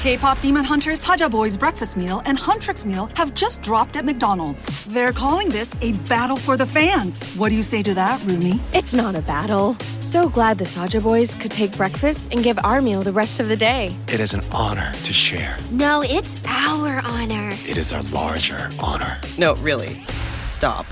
K-pop demon hunters Saja Boy's breakfast meal and Huntrix meal have just dropped at McDonald's. They're calling this a battle for the fans. What do you say to that, Rumi? It's not a battle. So glad the Saja Boys could take breakfast and give our meal the rest of the day. It is an honor to share. No, it's our honor. It is our larger honor. No, really. Stop.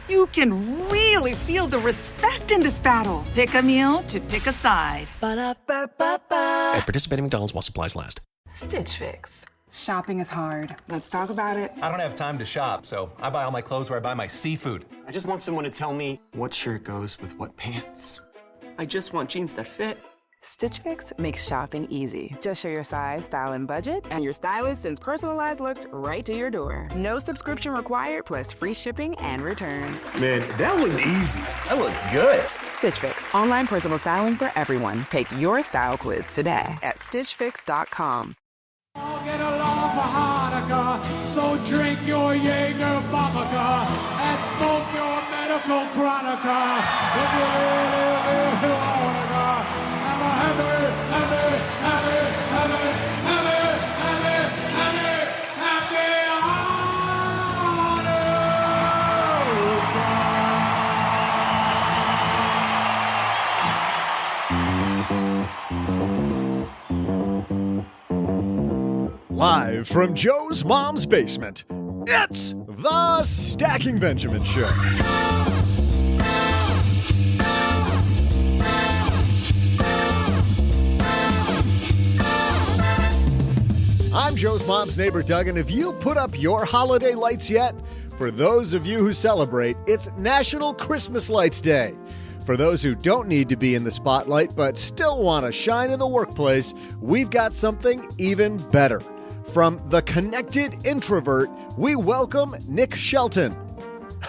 You can really feel the respect in this battle. Pick a meal to pick a side. Ba-da-ba-ba-ba. At participating McDonald's while supplies last. Stitch Fix. Shopping is hard. Let's talk about it. I don't have time to shop, so I buy all my clothes where I buy my seafood. I just want someone to tell me what shirt goes with what pants. I just want jeans that fit. Stitch Fix makes shopping easy. Just show your size, style, and budget, and your stylist sends personalized looks right to your door. No subscription required, plus free shipping and returns. Man, that was easy. I look good. Stitch Fix, online personal styling for everyone. Take your style quiz today at stitchfix.com. All get along for Hanukkah, so drink your Jaeger Bomber and smoke your medical Chronica. If you really wanna have a happy Live from Joe's mom's basement, it's the Stacking Benjamin Show. I'm Joe's mom's neighbor, Doug, and if you put up your holiday lights yet, for those of you who celebrate, it's National Christmas Lights Day. For those who don't need to be in the spotlight but still want to shine in the workplace, we've got something even better. From the Connected Introvert, we welcome Nick Shelton.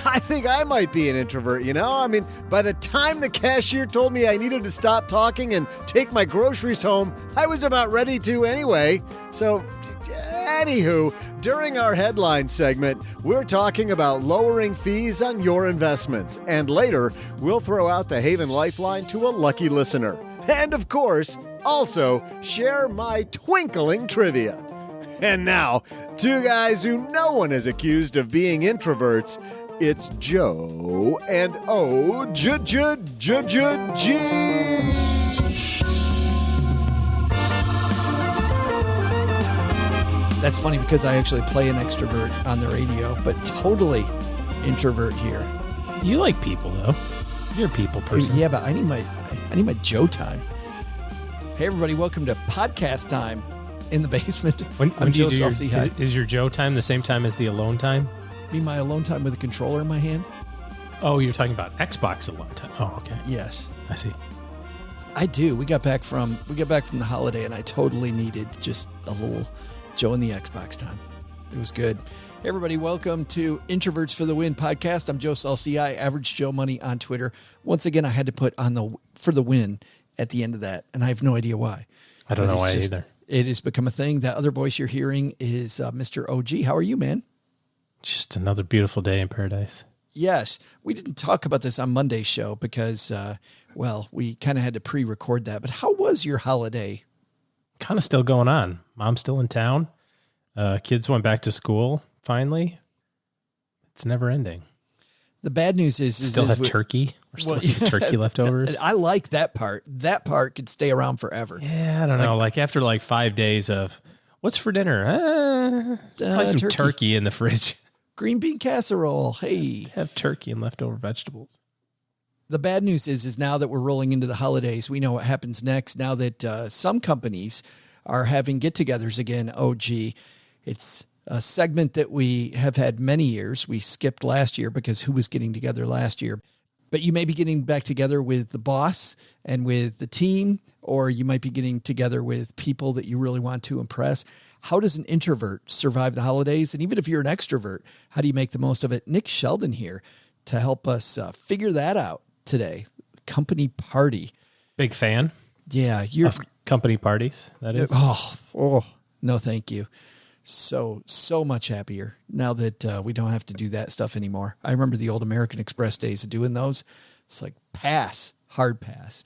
I think I might be an introvert, you know? I mean, by the time the cashier told me I needed to stop talking and take my groceries home, I was about ready to anyway. So, anywho, during our headline segment, we're talking about lowering fees on your investments. And later, we'll throw out the Haven Lifeline to a lucky listener. And of course, also share my twinkling trivia. And now, two guys who no one is accused of being introverts. It's Joe and O-G. That's funny because I actually play an extrovert on the radio, but totally introvert here. You like people, though. You're a people person. Yeah, but I need my Joe time. Hey, everybody, welcome to podcast time in the basement. I'm Joe Celsi. Is your Joe time the same time as the alone time? Be my alone time with a controller in my hand. Oh, you're talking about Xbox alone time. Oh, okay. Yes, I see. I do. We got back from the holiday, and I totally needed just a little Joe and the Xbox time. It was good. Hey, everybody, welcome to Introverts for the Win podcast. I'm Joe Celsi, Average Joe Money on Twitter. Once again, I had to put on the for the win at the end of that, and I have no idea why. I don't know why either. It has become a thing. That other voice you're hearing is Mr. OG. How are you, man? Just another beautiful day in paradise. Yes. We didn't talk about this on Monday's show because, we kind of had to pre-record that. But how was your holiday? Kind of still going on. Mom's still in town. Kids went back to school, finally. It's never ending. The bad news is still have turkey. We're still having turkey leftovers. I like that part. That part could stay around forever. Yeah, I don't know. Like after 5 days of what's for dinner? Probably some turkey in the fridge. Green bean casserole. Hey, have turkey and leftover vegetables. The bad news is now that we're rolling into the holidays, we know what happens next. Now that some companies are having get-togethers again. OG, it's a segment that we have had many years. We skipped last year because who was getting together last year? But you may be getting back together with the boss and with the team, or you might be getting together with people that you really want to impress. How does an introvert survive the holidays? And even if you're an extrovert, how do you make the most of it? Nick Shelton here to help us figure that out today. Company party. Big fan. Yeah. You're of company parties. That is. Oh, no, thank you. So much happier now that we don't have to do that stuff anymore. I remember the old American Express days of doing those. It's like hard pass.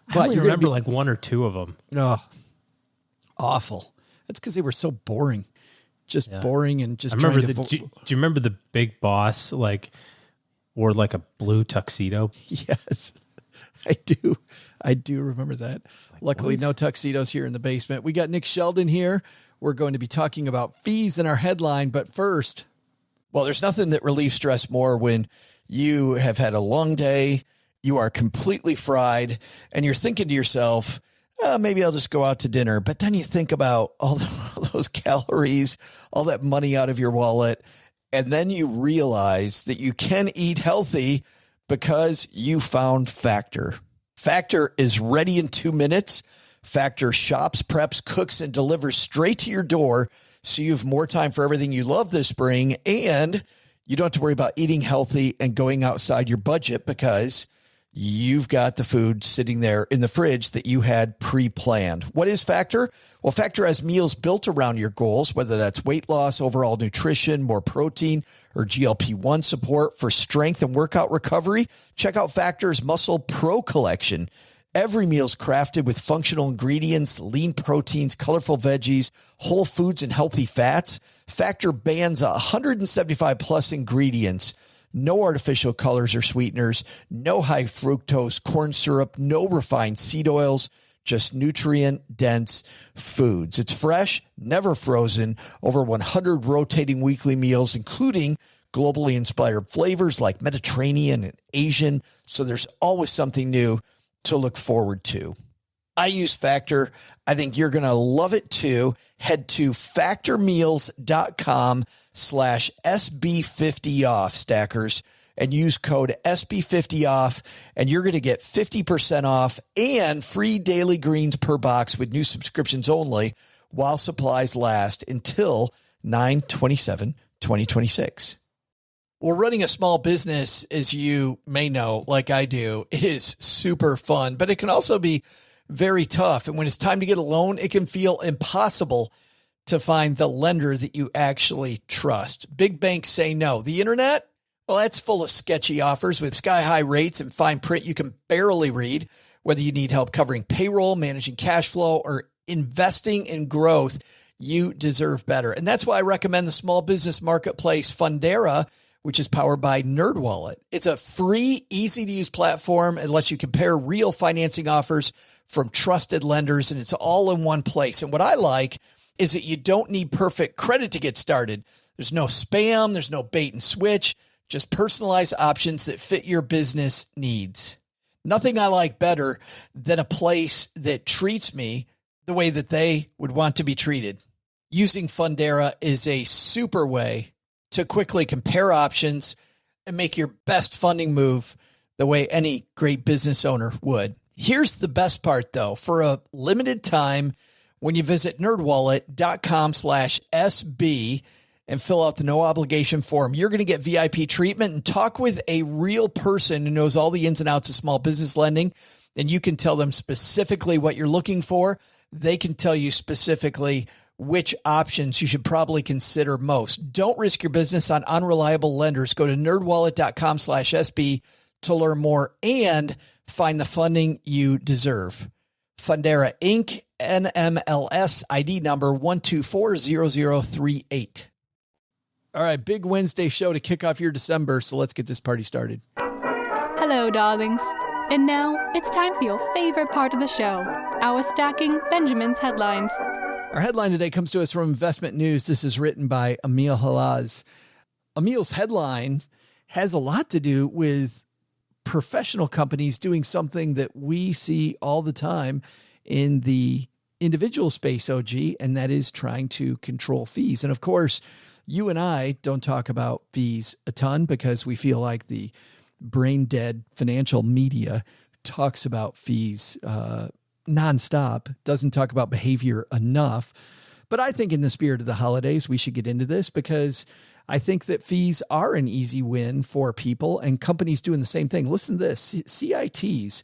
But I only remember like one or two of them. Oh, awful. That's because they were so boring. Just boring and just I remember trying to... do you remember the big boss wore like a blue tuxedo? Yes, I do. I do remember that. Luckily, no tuxedos here in the basement. We got Nick Shelton here. We're going to be talking about fees in our headline. But first, well, there's nothing that relieves stress more when you have had a long day, you are completely fried, and you're thinking to yourself, maybe I'll just go out to dinner. But then you think about all those calories, all that money out of your wallet, and then you realize that you can eat healthy because you found Factor. Factor is ready in 2 minutes. Factor shops, preps, cooks, and delivers straight to your door, so you have more time for everything you love this spring, and you don't have to worry about eating healthy and going outside your budget because you've got the food sitting there in the fridge that you had pre-planned. What is Factor? Well, Factor has meals built around your goals, whether that's weight loss, overall nutrition, more protein, or GLP-1 support for strength and workout recovery. Check out Factor's Muscle Pro collection. Every meal is crafted with functional ingredients, lean proteins, colorful veggies, whole foods, and healthy fats. Factor bans 175 plus ingredients. No artificial colors or sweeteners, no high fructose corn syrup, no refined seed oils, just nutrient-dense foods. It's fresh, never frozen, over 100 rotating weekly meals, including globally inspired flavors like Mediterranean and Asian, so there's always something new to look forward to. I use Factor. I think you're going to love it too. Head to factormeals.com/SB50off, stackers, and use code SB50off, and you're going to get 50% off and free daily greens per box with new subscriptions only while supplies last until 9/27/2026. Well, running a small business, as you may know, like I do, it is super fun, but it can also be very tough. And when it's time to get a loan, it can feel impossible to find the lender that you actually trust. Big banks say no. The internet, well, that's full of sketchy offers with sky-high rates and fine print you can barely read. Whether you need help covering payroll, managing cash flow, or investing in growth, you deserve better. And that's why I recommend the small business marketplace Fundera, which is powered by NerdWallet. It's a free, easy-to-use platform. It lets you compare real financing offers from trusted lenders, and it's all in one place. And what I like is that you don't need perfect credit to get started. There's no spam, there's no bait and switch, just personalized options that fit your business needs. Nothing I like better than a place that treats me the way that they would want to be treated. Using Fundera is a super way to quickly compare options and make your best funding move the way any great business owner would. Here's the best part, though. For a limited time, when you visit nerdwallet.com/SB and fill out the no obligation form, you're going to get VIP treatment and talk with a real person who knows all the ins and outs of small business lending. And you can tell them specifically what you're looking for. They can tell you specifically which options you should probably consider most. Don't risk your business on unreliable lenders. Go to nerdwallet.com/SB to learn more and find the funding you deserve. Fundera Inc., NMLS ID number 1240038. All right, big Wednesday show to kick off your December, so let's get this party started. Hello, darlings. And now it's time for your favorite part of the show, our Stacking Benjamin's Headlines. Our headline today comes to us from Investment News. This is written by Emil Halaz. Emil's headline has a lot to do with professional companies doing something that we see all the time in the individual space, OG, and that is trying to control fees. And of course, you and I don't talk about fees a ton because we feel like the brain dead financial media talks about fees nonstop, doesn't talk about behavior enough. But I think in the spirit of the holidays, we should get into this because I think that fees are an easy win for people and companies doing the same thing. Listen to this. CITs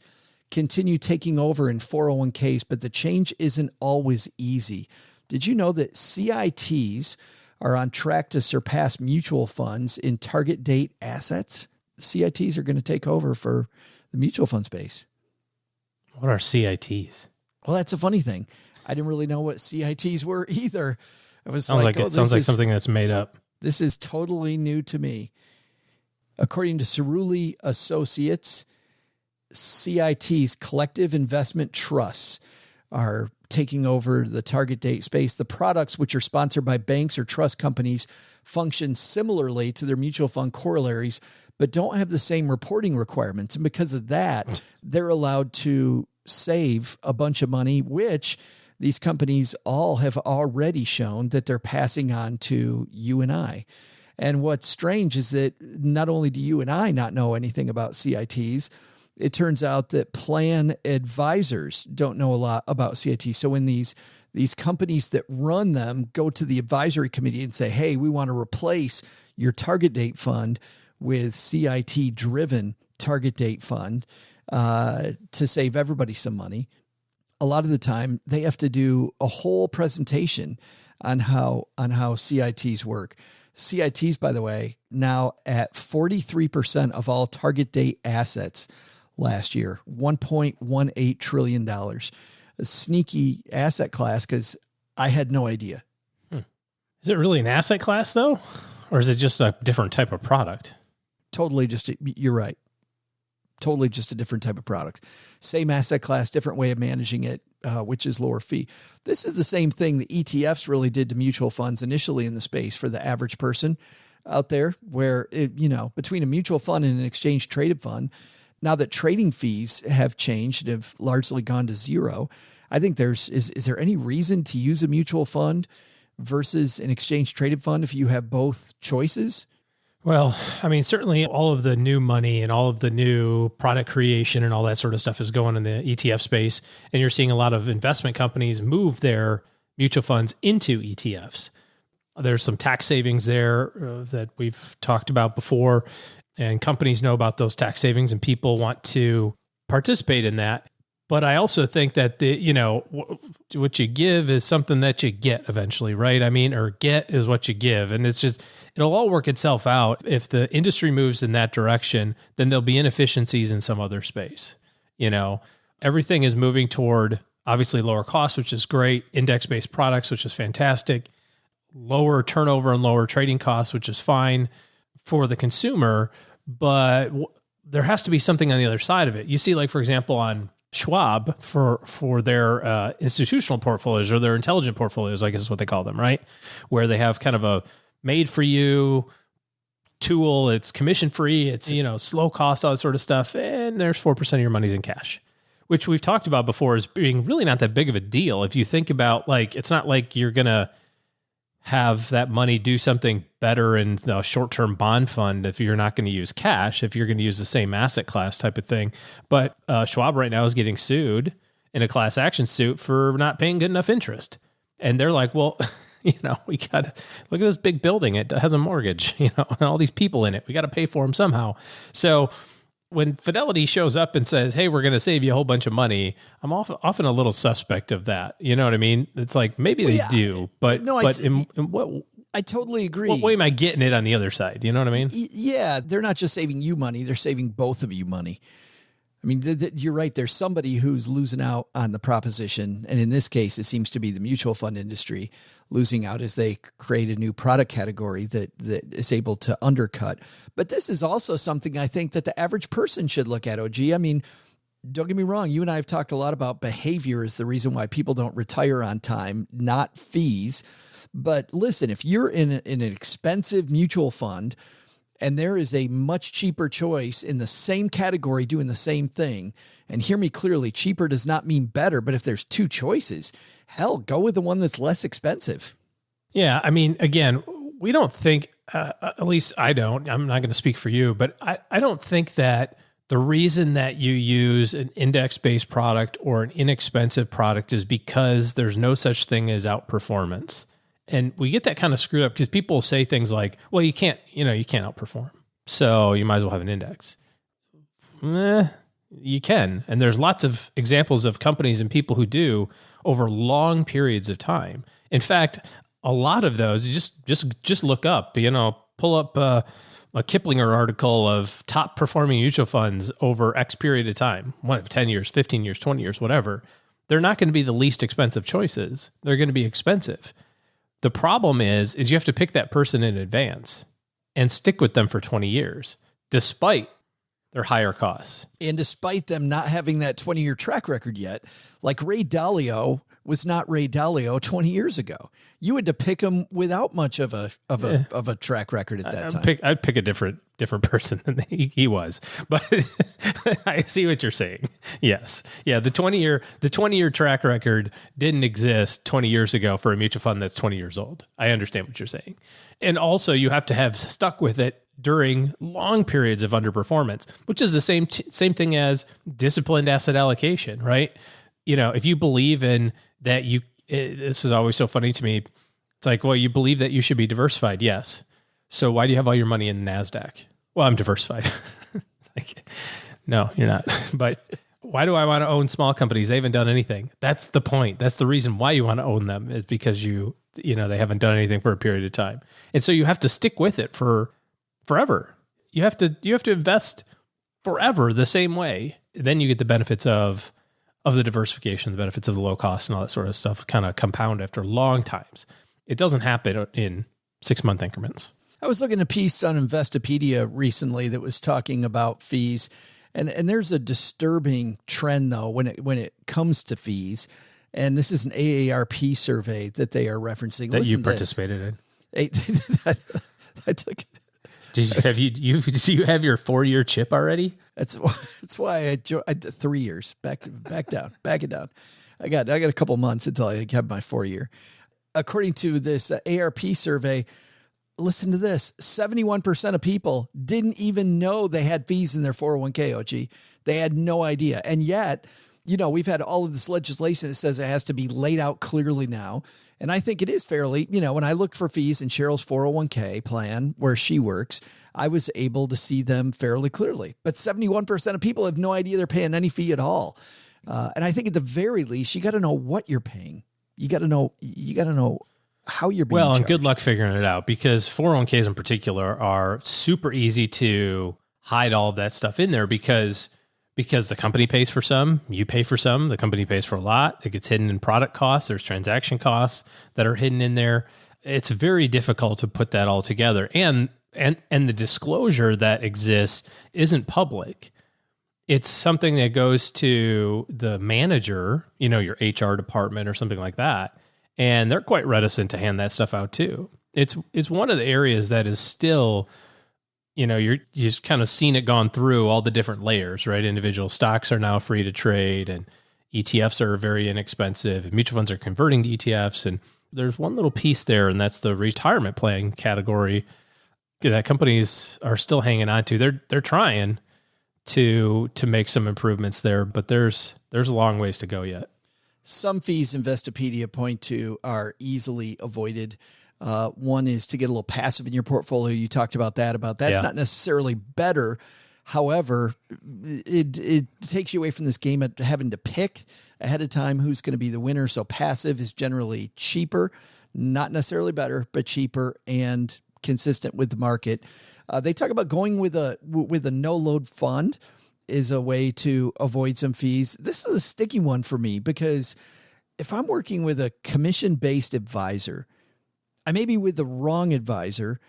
continue taking over in 401ks, but the change isn't always easy. Did you know that CITs are on track to surpass mutual funds in target date assets? CITs are going to take over for the mutual fund space. What are CITs? Well, that's a funny thing. I didn't really know what CITs were either. I was sounds like oh, it sounds like something that's made up. This is totally new to me. According to Cerulli Associates, CITs, collective investment trusts, are taking over the target date space. The products, which are sponsored by banks or trust companies, function similarly to their mutual fund corollaries, but don't have the same reporting requirements. And because of that, they're allowed to save a bunch of money, which these companies all have already shown that they're passing on to you and I. And what's strange is that not only do you and I not know anything about CITs, it turns out that plan advisors don't know a lot about CITs. So when these companies that run them go to the advisory committee and say, hey, we want to replace your target date fund with CIT driven target date fund to save everybody some money, a lot of the time they have to do a whole presentation on how CITs work. CITs, by the way, now at 43% of all target date assets last year, $1.18 trillion. A sneaky asset class because I had no idea. Is it really an asset class though? Or is it just a different type of product? Totally you're right. Totally just a different type of product. Same asset class, different way of managing it, which is lower fee. This is the same thing the ETFs really did to mutual funds initially in the space for the average person out there, where, between a mutual fund and an exchange traded fund, now that trading fees have changed and have largely gone to zero, I think is there any reason to use a mutual fund versus an exchange traded fund if you have both choices? Well, I mean, certainly all of the new money and all of the new product creation and all that sort of stuff is going in the ETF space. And you're seeing a lot of investment companies move their mutual funds into ETFs. There's some tax savings there that we've talked about before, and companies know about those tax savings and people want to participate in that. But I also think that what you give is something that you get eventually, right? I mean, or get is what you give. And it'll all work itself out. If the industry moves in that direction, then there'll be inefficiencies in some other space. Everything is moving toward obviously lower costs, which is great. Index-based products, which is fantastic. Lower turnover and lower trading costs, which is fine for the consumer. But there has to be something on the other side of it. You see, like, for example, on Schwab for their institutional portfolios or their intelligent portfolios, I guess is what they call them, right? Where they have kind of a made for you tool. It's commission free. It's, slow cost, all that sort of stuff. And there's 4% of your money's in cash, which we've talked about before as being really not that big of a deal. If you think about, like, it's not like you're going to have that money do something better in a short-term bond fund if you're not going to use cash, if you're going to use the same asset class type of thing. But Schwab right now is getting sued in a class action suit for not paying good enough interest. And they're like, well, we got to look at this big building. It has a mortgage, and all these people in it. We got to pay for them somehow. So when Fidelity shows up and says, hey, we're going to save you a whole bunch of money, I'm often a little suspect of that. You know what I mean? It's like, maybe they do, but no, I totally agree. What way am I getting it on the other side? You know what I mean? Yeah, they're not just saving you money. They're saving both of you money. I mean, you're right. There's somebody who's losing out on the proposition. And in this case, it seems to be the mutual fund industry losing out as they create a new product category that is able to undercut. But this is also something I think that the average person should look at, OG. I mean, don't get me wrong. You and I have talked a lot about behavior as the reason why people don't retire on time, not fees. But listen, if you're in an expensive mutual fund, and there is a much cheaper choice in the same category doing the same thing. And hear me clearly, cheaper does not mean better, but if there's two choices, hell, go with the one that's less expensive. Yeah. I mean, again, we don't think, at least I don't, I'm not going to speak for you, but I don't think that the reason that you use an index-based product or an inexpensive product is because there's no such thing as outperformance. And we get that kind of screwed up because people say things like, well, you can't outperform, so you might as well have an index. You can. And there's lots of examples of companies and people who do over long periods of time. In fact, a lot of those, just look up, pull up a Kiplinger article of top performing mutual funds over X period of time, 10 years, 15 years, 20 years, whatever. they're not going to be the least expensive choices. They're going to be expensive. The problem is you have to pick that person in advance and stick with them for 20 years, despite their higher costs. And despite them not having that 20-year track record yet, like Ray Dalio was not Ray Dalio 20 years ago. You had to pick him without much of a track record at that time. I'd pick a different person than he was, but I see what you're saying. Yes. Yeah. The 20-year track record didn't exist 20 years ago for a mutual fund that's 20 years old. I understand what you're saying. And also you have to have stuck with it during long periods of underperformance, which is the same thing as disciplined asset allocation, right? You know, if you believe in that, this is always so funny to me. It's like, well, you believe that you should be diversified. Yes. So why do you have all your money in NASDAQ? Well, I'm diversified. It's like, no, you're not. But why do I want to own small companies? They haven't done anything. That's the point. That's the reason why you want to own them, is because they haven't done anything for a period of time. And so you have to stick with it for forever. You have to invest forever the same way. Then you get the benefits of the diversification, the benefits of the low cost and all that sort of stuff kind of compound after long times. It doesn't happen in 6-month increments. I was looking at a piece on Investopedia recently that was talking about fees. And there's a disturbing trend though, when it comes to fees. And this is an AARP survey that they are referencing. That you participated in. I took. Do you have your 4-year chip already? That's why I 3 years back it down. I got a couple months until I have my 4-year. According to this ARP survey, listen to this: 71% of people didn't even know they had fees in their 401k. OG, they had no idea, and yet, we've had all of this legislation that says it has to be laid out clearly now. And I think it is fairly, when I looked for fees in Cheryl's 401k plan where she works, I was able to see them fairly clearly. But 71% of people have no idea they're paying any fee at all. And I think at the very least, you got to know what you're paying. You got to know how you're being charged. And good luck figuring it out, because 401ks in particular are super easy to hide all of that stuff in there because the company pays for some, you pay for some, the company pays for a lot. It gets hidden in product costs. There's transaction costs that are hidden in there. It's very difficult to put that all together. And the disclosure that exists isn't public. It's something that goes to the manager, your HR department or something like that. And they're quite reticent to hand that stuff out too. It's one of the areas that is still, you're just kind of seen it gone through all the different layers, right? Individual stocks are now free to trade, and ETFs are very inexpensive, and mutual funds are converting to ETFs. And there's one little piece there, and that's the retirement plan category that companies are still hanging on to. They're trying to make some improvements there, but there's a long ways to go yet. Some fees Investopedia point to are easily avoided. One is to get a little passive in your portfolio. You talked about that. That's not necessarily better. However, it takes you away from this game of having to pick ahead of time who's going to be the winner. So passive is generally cheaper, not necessarily better, but cheaper and consistent with the market. They talk about going with a no load fund is a way to avoid some fees. This is a sticky one for me, because if I'm working with a commission-based advisor, I may be with the wrong advisor,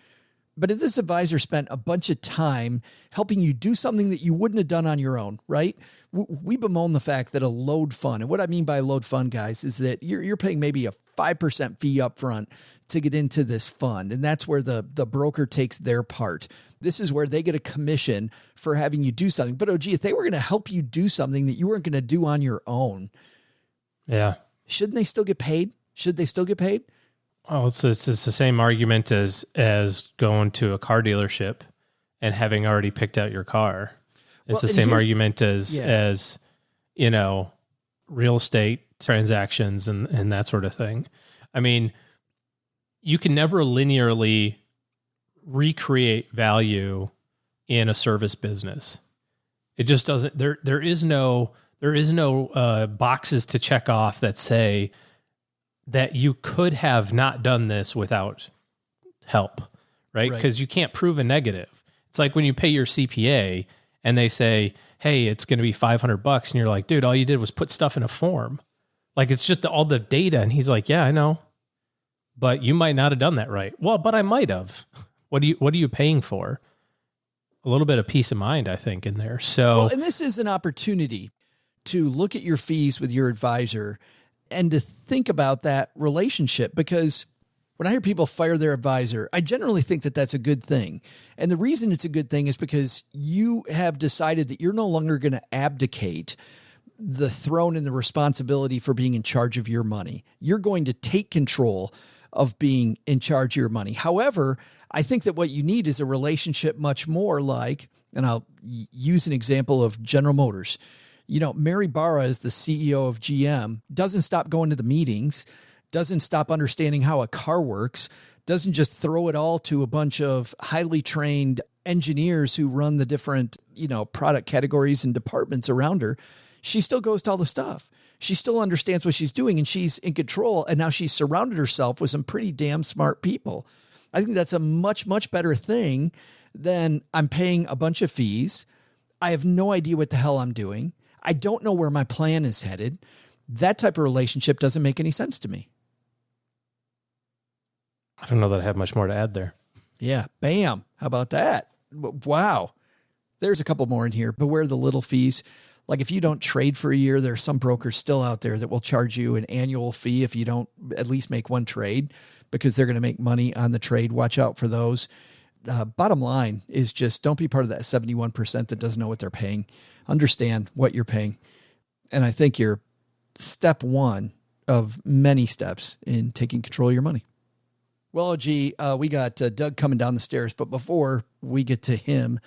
but if this advisor spent a bunch of time helping you do something that you wouldn't have done on your own, right? We bemoan the fact that a load fund, and what I mean by load fund, guys, is that you're paying maybe a 5% fee up front to get into this fund. And that's where the broker takes their part. This is where they get a commission for having you do something. But OG, if they were going to help you do something that you weren't going to do on your own, shouldn't they still get paid? Should they still get paid? Oh, it's the same argument as going to a car dealership and having already picked out your car. It's the same argument as real estate transactions and that sort of thing. I mean, you can never linearly recreate value in a service business. It just doesn't. There is no boxes to check off that say that you could have not done this without help, right? Because you can't prove a negative. It's like when you pay your CPA and they say, hey, it's going to be $500. And you're like, dude, all you did was put stuff in a form. Like, it's just all the data. And he's like, yeah, I know, but you might not have done that right. Well, but I might have. What are you paying for? A little bit of peace of mind, I think, in there. So, well, and this is an opportunity to look at your fees with your advisor and to think about that relationship, because when I hear people fire their advisor, I generally think that that's a good thing. And the reason it's a good thing is because you have decided that you're no longer going to abdicate the throne and the responsibility for being in charge of your money. You're going to take control of being in charge of your money. However, I think that what you need is a relationship much more like, and I'll use an example of General Motors. You know, Mary Barra is the CEO of GM, doesn't stop going to the meetings, doesn't stop understanding how a car works, doesn't just throw it all to a bunch of highly trained engineers who run the different, product categories and departments around her. She still goes to all the stuff. She still understands what she's doing, and she's in control. And now she's surrounded herself with some pretty damn smart people. I think that's a much, much better thing than I'm paying a bunch of fees. I have no idea what the hell I'm doing. I don't know where my plan is headed. That type of relationship doesn't make any sense to me. I don't know that I have much more to add there. Yeah. Bam. How about that? Wow. There's a couple more in here. Beware the little fees. Like if you don't trade for a year, there are some brokers still out there that will charge you an annual fee if you don't at least make one trade, because they're going to make money on the trade. Watch out for those. Bottom line is just don't be part of that 71% that doesn't know what they're paying. Understand what you're paying. And I think you're step one of many steps in taking control of your money. Well, we got Doug coming down the stairs, but before we get to him,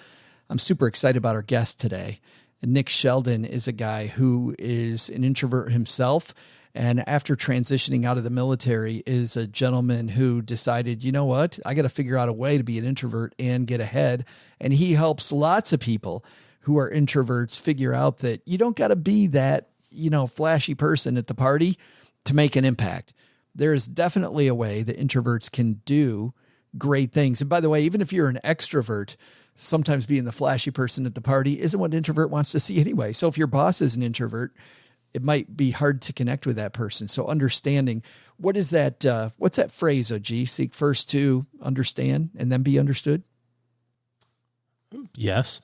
I'm super excited about our guest today. Nick Shelton is a guy who is an introvert himself, and after transitioning out of the military is a gentleman who decided, you know what, I got to figure out a way to be an introvert and get ahead. And he helps lots of people who are introverts figure out that you don't got to be that, flashy person at the party to make an impact. There is definitely a way that introverts can do great things. And by the way, even if you're an extrovert, sometimes being the flashy person at the party isn't what an introvert wants to see anyway. So if your boss is an introvert, it might be hard to connect with that person. So understanding, what is that? What's that phrase, OG? Seek first to understand and then be understood. Yes.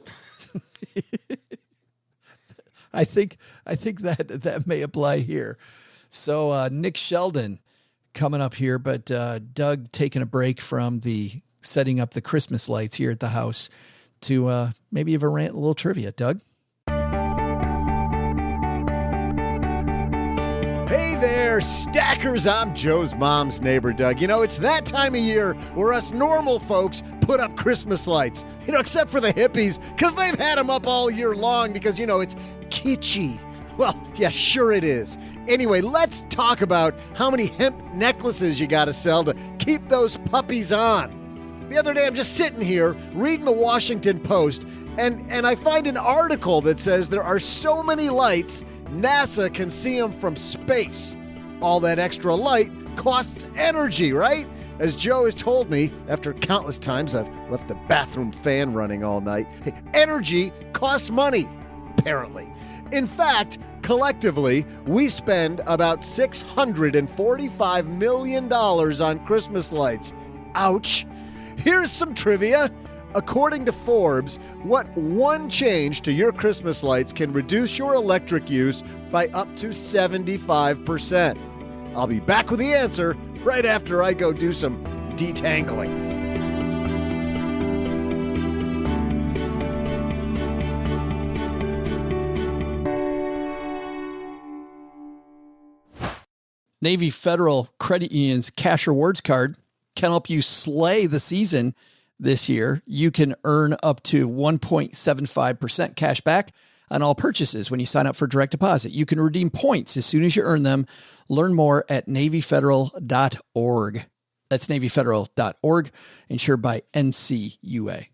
I think that may apply here. So Nick Shelton coming up here, but Doug taking a break from the setting up the Christmas lights here at the house to maybe have a little trivia. Doug? Hey there, stackers. I'm Joe's mom's neighbor, Doug. It's that time of year where us normal folks put up Christmas lights, except for the hippies, because they've had them up all year long because, it's kitschy. Well, yeah, sure it is. Anyway, let's talk about how many hemp necklaces you got to sell to keep those puppies on. The other day, I'm just sitting here reading the Washington Post, and I find an article that says there are so many lights, NASA can see them from space. All that extra light costs energy, right? As Joe has told me, after countless times I've left the bathroom fan running all night, energy costs money, apparently. In fact, collectively, we spend about $645 million on Christmas lights. Ouch. Here's some trivia. According to Forbes, what one change to your Christmas lights can reduce your electric use by up to 75%. I'll be back with the answer right after I go do some detangling. Navy Federal Credit Union's Cash Rewards Card can help you slay the season this year. You can earn up to 1.75% cash back on all purchases when you sign up for direct deposit. You can redeem points as soon as you earn them. Learn more at NavyFederal.org. That's NavyFederal.org, insured by NCUA.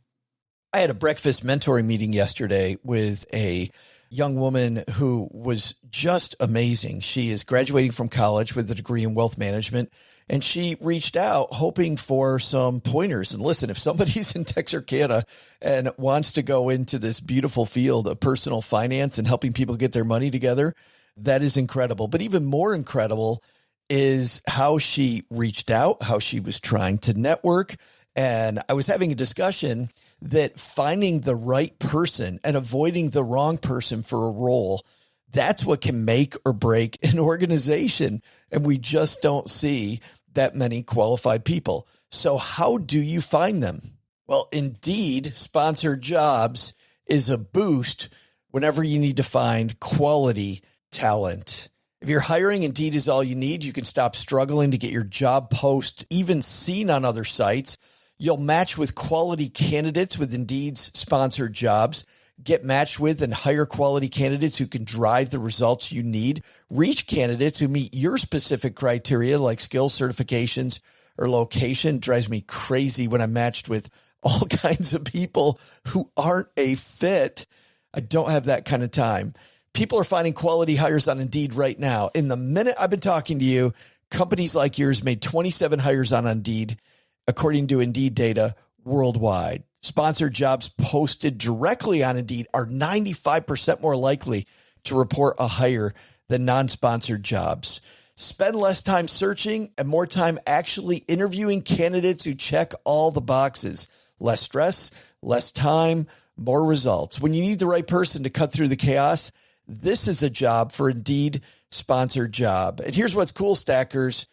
I had a breakfast mentoring meeting yesterday with a young woman who was just amazing. She is graduating from college with a degree in wealth management, and she reached out hoping for some pointers. And listen, if somebody's in Texarkana and wants to go into this beautiful field of personal finance and helping people get their money together, That is incredible. But even more incredible is how she reached out, how she was trying to network. And I was having a discussion that finding the right person and avoiding the wrong person for a role, that's what can make or break an organization. And we just don't see that many qualified people. So how do you find them? Well, Indeed sponsored jobs is a boost whenever you need to find quality talent. If you're hiring, Indeed is all you need. You can stop struggling to get your job post even seen on other sites. You'll match with quality candidates with Indeed's sponsored jobs. Get matched with and hire quality candidates who can drive the results you need. Reach candidates who meet your specific criteria like skills, certifications, or location. It drives me crazy when I'm matched with all kinds of people who aren't a fit. I don't have that kind of time. People are finding quality hires on Indeed right now. In the minute I've been talking to you, companies like yours made 27 hires on Indeed, according to Indeed data worldwide. Sponsored jobs posted directly on Indeed are 95% more likely to report a hire than non-sponsored jobs. Spend less time searching and more time actually interviewing candidates who check all the boxes. Less stress, less time, more results. When you need the right person to cut through the chaos, this is a job for Indeed sponsored job. And here's what's cool, Stackers.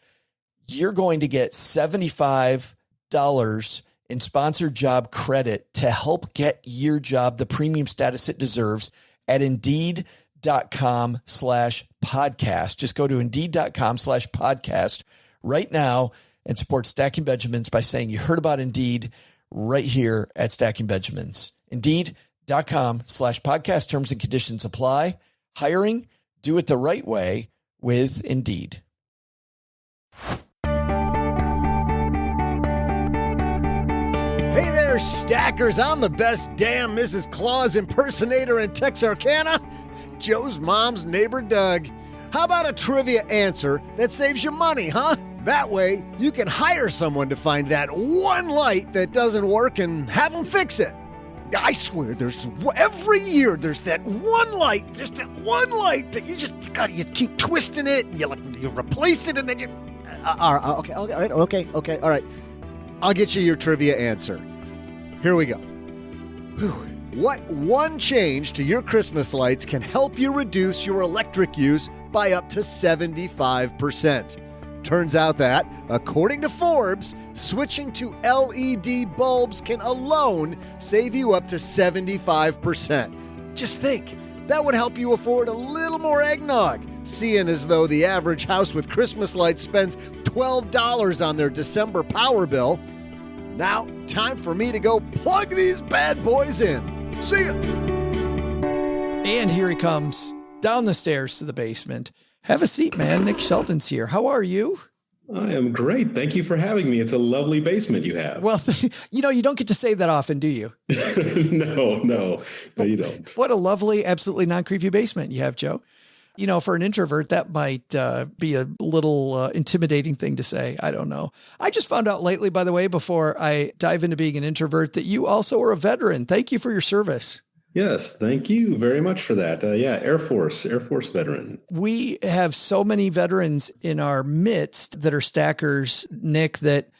You're going to get $75 in sponsored job credit to help get your job the premium status it deserves at Indeed.com/podcast. Just go to Indeed.com/podcast right now and support Stacking Benjamins by saying you heard about Indeed right here at Stacking Benjamins. Indeed.com/podcast. Terms and conditions apply. Hiring, do it the right way with Indeed. Hey there, Stackers. I'm the best damn Mrs. Claus impersonator in Texarkana, Joe's mom's neighbor, Doug. How about a trivia answer that saves you money, huh? That way, you can hire someone to find that one light that doesn't work and have them fix it. I swear, every year there's that one light, just that one light that you keep twisting it, and you replace it, and then you. Okay, all right. I'll get you your trivia answer. Here we go. What one change to your Christmas lights can help you reduce your electric use by up to 75%? Turns out that, according to Forbes, switching to LED bulbs can alone save you up to 75%. Just think, that would help you afford a little more eggnog, seeing as though the average house with Christmas lights spends $12 on their December power bill. Now, time for me to go plug these bad boys in. See ya! And here he comes, down the stairs to the basement. Have a seat, man. Nick Shelton's here. How are you? I am great. Thank you for having me. It's a lovely basement you have. Well, you don't get to say that often, do you? No, you don't. What a lovely, absolutely non-creepy basement you have, Joe. For an introvert, that might be a little intimidating thing to say. I don't know. I just found out lately, by the way, before I dive into being an introvert, that you also are a veteran. Thank you for your service. Yes, thank you very much for that. Air Force veteran. We have so many veterans in our midst that are stackers, Nick, that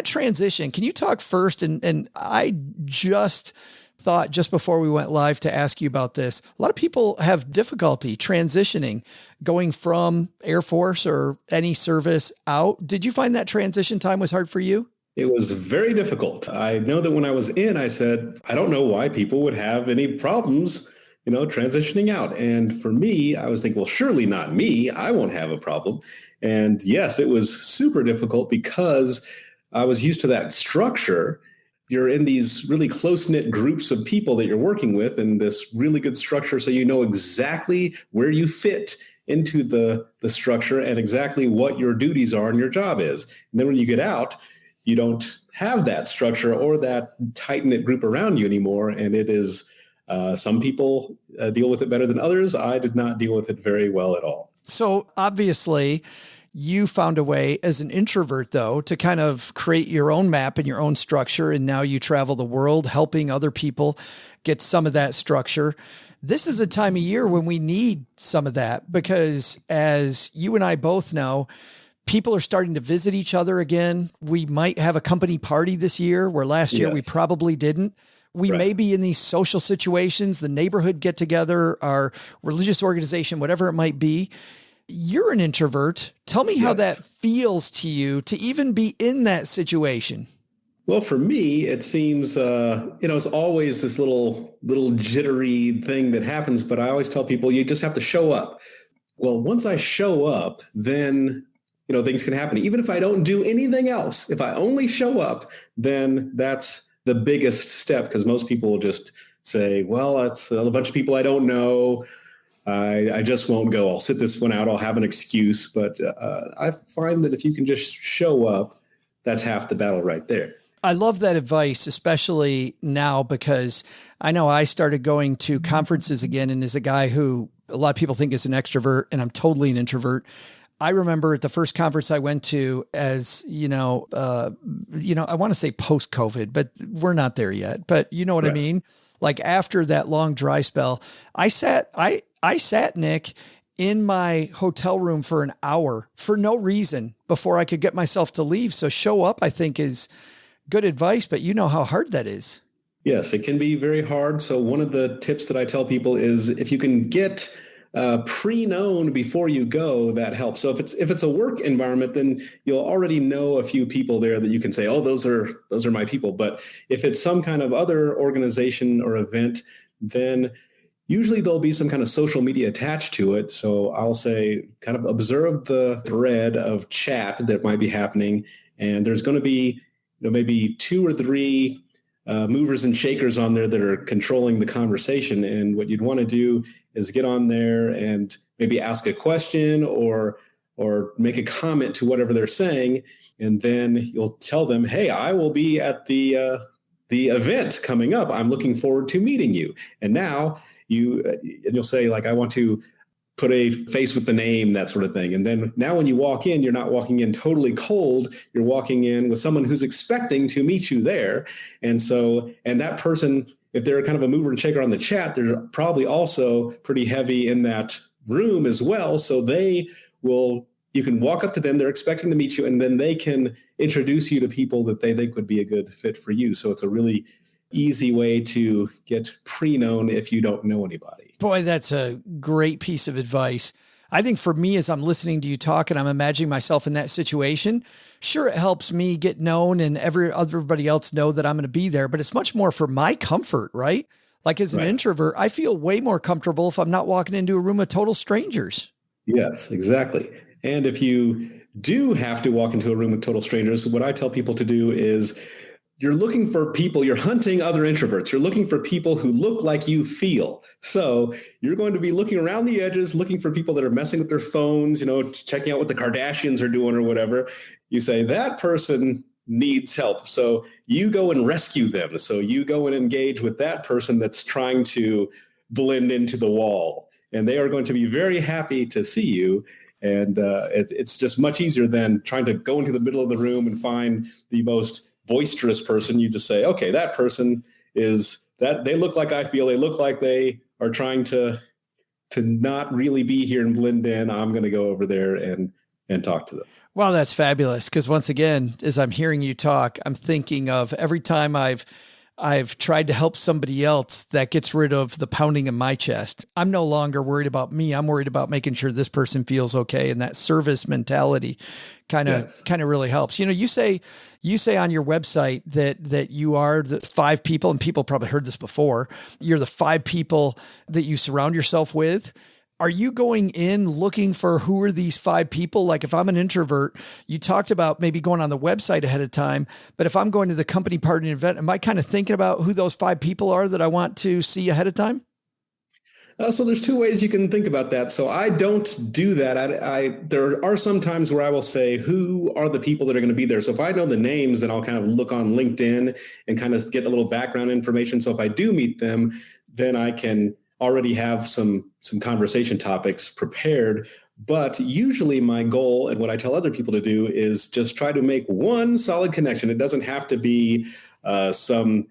transition. Can you talk first? And I just thought just before we went live to ask you about this. A lot of people have difficulty transitioning, going from Air Force or any service out. Did you find that transition time was hard for you? It was very difficult. I know that when I was in, I said, I don't know why people would have any problems, transitioning out. And for me, I was thinking, well, surely not me. I won't have a problem. And yes, it was super difficult because I was used to that structure. You're in these really close-knit groups of people that you're working with and this really good structure. So you know exactly where you fit into the structure and exactly what your duties are and your job is. And then when you get out, you don't have that structure or that tight-knit group around you anymore. And it is, some people deal with it better than others. I did not deal with it very well at all. So obviously you found a way as an introvert, though, to kind of create your own map and your own structure. And now you travel the world helping other people get some of that structure. this is a time of year when we need some of that, because as you and I both know, people are starting to visit each other again. We might have a company party this year where last year we probably didn't. We may be in these social situations, the neighborhood get together, our religious organization, whatever it might be. You're an introvert. Tell me how that feels to you to even be in that situation. Well, for me, it seems, it's always this little jittery thing that happens, but I always tell people you just have to show up. Well, once I show up, then, things can happen. Even if I don't do anything else, if I only show up, then that's the biggest step, because most people will just say, well, it's a bunch of people I don't know. I just won't go. I'll sit this one out. I'll have an excuse. But I find that if you can just show up, that's half the battle right there. I love that advice, especially now, because I know I started going to conferences again. And as a guy who a lot of people think is an extrovert, and I'm totally an introvert, I remember at the first conference I went to, as I want to say post-COVID, but we're not there yet. But you know what I mean? Like after that long dry spell, I sat, Nick, in my hotel room for an hour for no reason before I could get myself to leave. So show up, I think, is good advice, but you know how hard that is. Yes, it can be very hard. So one of the tips that I tell people is if you can get pre-known before you go, that helps. So if it's a work environment, then you'll already know a few people there that you can say, oh, those are my people. But if it's some kind of other organization or event, then usually there'll be some kind of social media attached to it. So I'll say kind of observe the thread of chat that might be happening. And there's going to be maybe 2 or 3 movers and shakers on there that are controlling the conversation. And what you'd want to do is get on there and maybe ask a question or make a comment to whatever they're saying. And then you'll tell them, hey, I will be at the event coming up. I'm looking forward to meeting you. And now you'll say, like, I want to put a face with the name, that sort of thing. And then now when you walk in, you're not walking in totally cold. You're walking in with someone who's expecting to meet you there. And that person, if they're kind of a mover and shaker on the chat, they're probably also pretty heavy in that room as well. So you can walk up to them, they're expecting to meet you, and then they can introduce you to people that they think would be a good fit for you. So it's a really easy way to get pre-known if you don't know anybody. Boy, that's a great piece of advice. I think for me, as I'm listening to you talk and I'm imagining myself in that situation, sure, it helps me get known and everybody else know that I'm going to be there, but it's much more for my comfort, right? Like as an introvert, I feel way more comfortable if I'm not walking into a room of total strangers. Yes, exactly. And if you do have to walk into a room with total strangers, what I tell people to do is you're looking for people, you're hunting other introverts. You're looking for people who look like you feel. So you're going to be looking around the edges, looking for people that are messing with their phones, checking out what the Kardashians are doing or whatever. You say that person needs help. So you go and rescue them. So you go and engage with that person that's trying to blend into the wall. And they are going to be very happy to see you. And it's just much easier than trying to go into the middle of the room and find the most boisterous person. You just say, okay, that person is that they look like I feel. They look like they are trying to not really be here and blend in. I'm going to go over there and talk to them. Wow, that's fabulous. Because once again, as I'm hearing you talk, I'm thinking of every time I've tried to help somebody else, that gets rid of the pounding in my chest. I'm no longer worried about me. I'm worried about making sure this person feels okay. And that service mentality kind of really helps. You say on your website that you are the 5 people, and people probably heard this before, you're the 5 people that you surround yourself with. Are you going in looking for who are these 5 people? Like if I'm an introvert, you talked about maybe going on the website ahead of time, but if I'm going to the company party event, am I kind of thinking about who those 5 people are that I want to see ahead of time? So there's 2 ways you can think about that. So I don't do that. There are some times where I will say, who are the people that are going to be there? So if I know the names, then I'll kind of look on LinkedIn and kind of get a little background information. So if I do meet them, then I can already have some conversation topics prepared. But usually my goal and what I tell other people to do is just try to make one solid connection. It doesn't have to be some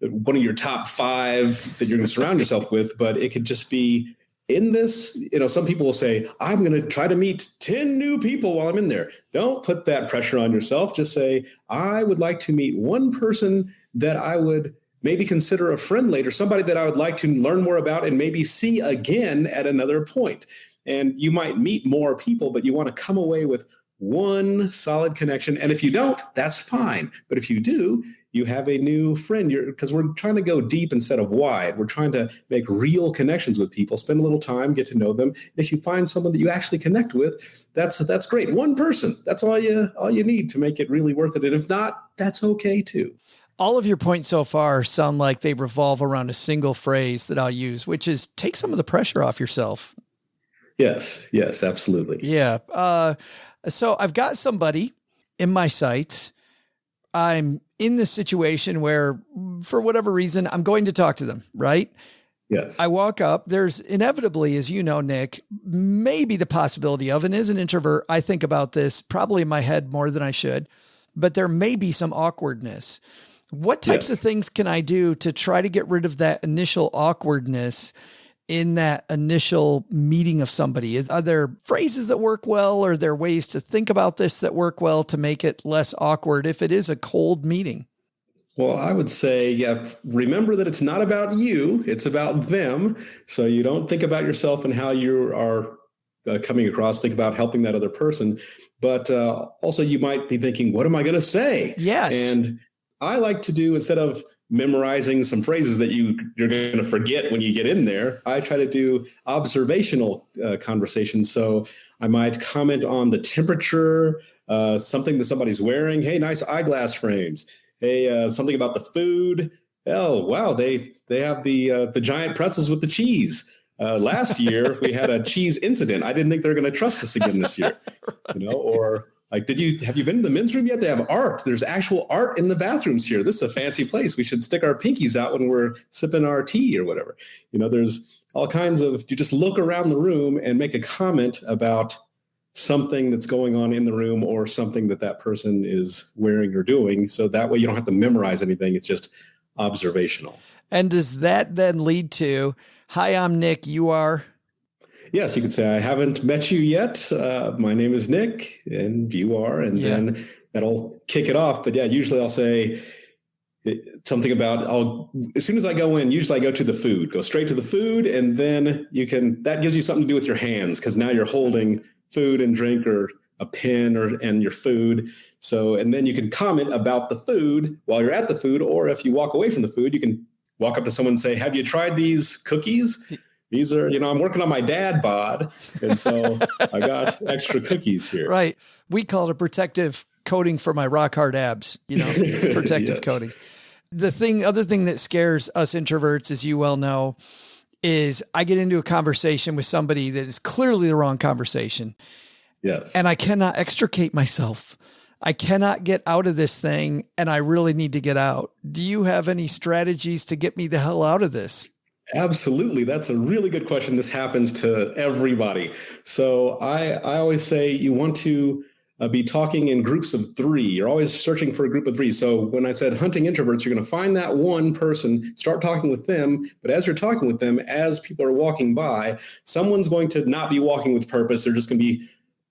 one of your top 5 that you're going to surround yourself with, but it could just be in this, some people will say, I'm going to try to meet 10 new people while I'm in there. Don't put that pressure on yourself. Just say, I would like to meet one person that I would maybe consider a friend later, somebody that I would like to learn more about and maybe see again at another point. And you might meet more people, but you want to come away with one solid connection. And if you don't, that's fine. But if you do, you have a new friend. Because we're trying to go deep instead of wide. We're trying to make real connections with people, spend a little time, get to know them. If you find someone that you actually connect with, that's great. One person, that's all you need to make it really worth it. And if not, that's okay too. All of your points so far sound like they revolve around a single phrase that I'll use, which is take some of the pressure off yourself. Yes, absolutely. Yeah. So I've got somebody in my sights. I'm in this situation where, for whatever reason, I'm going to talk to them, right? Yes. I walk up. There's inevitably, as you know, Nick, maybe the possibility of, and as an introvert, I think about this probably in my head more than I should, but there may be some awkwardness. What types of things can I do to try to get rid of that initial awkwardness in that initial meeting of somebody? Are there phrases that work well? Or are there ways to think about this that work well to make it less awkward if it is a cold meeting? Well, I would say, remember that it's not about you, it's about them. So you don't think about yourself and how you are coming across, think about helping that other person. But also you might be thinking, what am I going to say? Yes. And I like to do, instead of memorizing some phrases that you're going to forget when you get in there, I try to do observational conversations. So I might comment on the temperature, something that somebody's wearing. Hey, nice eyeglass frames. Hey, something about the food. Oh, wow, they have the giant pretzels with the cheese. Last year we had a cheese incident. I didn't think they're going to trust us again this year. Or like, have you been to the men's room yet? They have art. There's actual art in the bathrooms here. This is a fancy place. We should stick our pinkies out when we're sipping our tea or whatever. There's all kinds of, you just look around the room and make a comment about something that's going on in the room or something that person is wearing or doing. So that way you don't have to memorize anything. It's just observational. And does that then lead to, hi, I'm Nick, you are? Yes, you could say, I haven't met you yet. My name is Nick and you are, and then that'll kick it off. But usually I'll say something about, as soon as I go in, usually I go to the food, go straight to the food. And then that gives you something to do with your hands, because now you're holding food and drink or a pen and your food. So, and then you can comment about the food while you're at the food, or if you walk away from the food, you can walk up to someone and say, have you tried these cookies? These are, I'm working on my dad bod. And so I got extra cookies here. Right. We call it a protective coating for my rock hard abs, protective coating. Other thing that scares us introverts, as you well know, is I get into a conversation with somebody that is clearly the wrong conversation. Yes. And I cannot extricate myself. I cannot get out of this thing, and I really need to get out. Do you have any strategies to get me the hell out of this? Absolutely. That's a really good question. This happens to everybody. So I always say you want to be talking in groups of 3. You're always searching for a group of 3. So when I said hunting introverts, you're going to find that one person, start talking with them. But as you're talking with them, as people are walking by, someone's going to not be walking with purpose. They're just going to be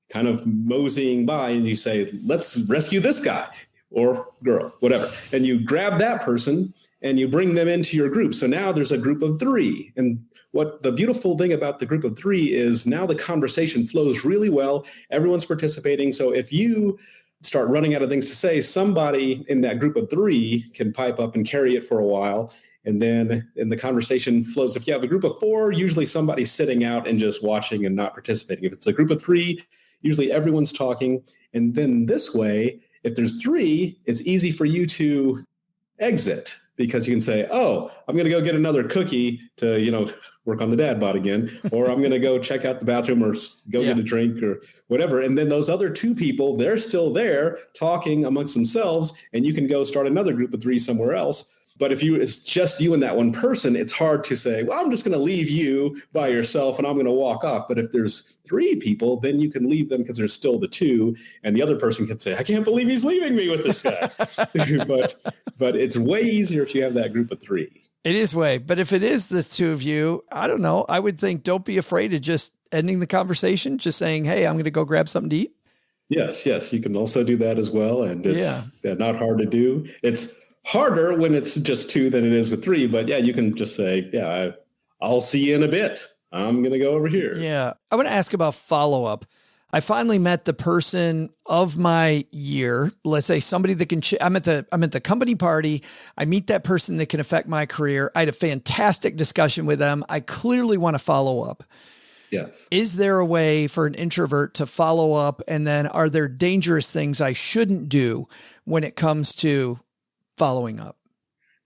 kind of moseying by, and you say, let's rescue this guy or girl, whatever. And you grab that person and you bring them into your group. So now there's a group of 3. And what the beautiful thing about the group of 3 is now the conversation flows really well. Everyone's participating. So if you start running out of things to say, somebody in that group of 3 can pipe up and carry it for a while. And then the conversation flows. If you have a group of 4, usually somebody's sitting out and just watching and not participating. If it's a group of 3, usually everyone's talking. And then this way, if there's 3, it's easy for you to exit, because you can say, oh, I'm going to go get another cookie to, work on the dad bod again, or I'm going to go check out the bathroom or go get a drink or whatever. And then those other 2 people, they're still there talking amongst themselves, and you can go start another group of 3 somewhere else. But if it's just you and that one person, it's hard to say, well, I'm just going to leave you by yourself and I'm going to walk off. But if there's 3 people, then you can leave them because there's still the 2. And the other person can say, I can't believe he's leaving me with this guy. but it's way easier if you have that group of 3. It is way. But if it is the 2 of you, I don't know. I would think don't be afraid of just ending the conversation, just saying, hey, I'm going to go grab something to eat. Yes. You can also do that as well. And it's not hard to do. It's harder when it's just 2 than it is with 3. But yeah, you can just say, I'll see you in a bit. I'm going to go over here. Yeah. I want to ask about follow-up. I finally met the person of my year. Let's say somebody that can, I'm at the company party. I meet that person that can affect my career. I had a fantastic discussion with them. I clearly want to follow up. Yes. Is there a way for an introvert to follow up? And then are there dangerous things I shouldn't do when it comes to following up?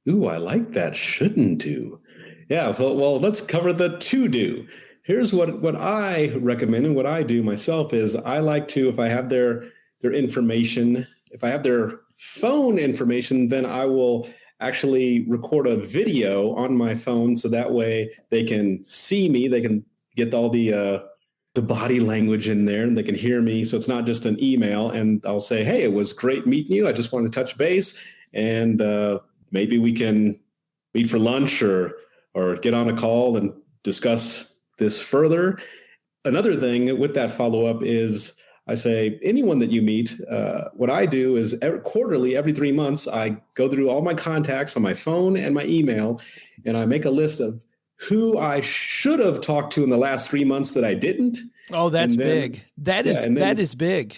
Ooh, I like that. Shouldn't do. Yeah. Well, let's cover the to do. Here's what I recommend and what I do myself is I like to, if I have their information, if I have their phone information, then I will actually record a video on my phone. So that way they can see me, they can get all the body language in there and they can hear me. So it's not just an email, and I'll say, hey, it was great meeting you. I just want to touch base, and maybe we can meet for lunch or get on a call and discuss this further. Another thing with that follow-up is I say, anyone that you meet, what I do is quarterly, every 3 months, I go through all my contacts on my phone and my email, and I make a list of who I should have talked to in the last 3 months that I didn't. Oh, that's big. That is big.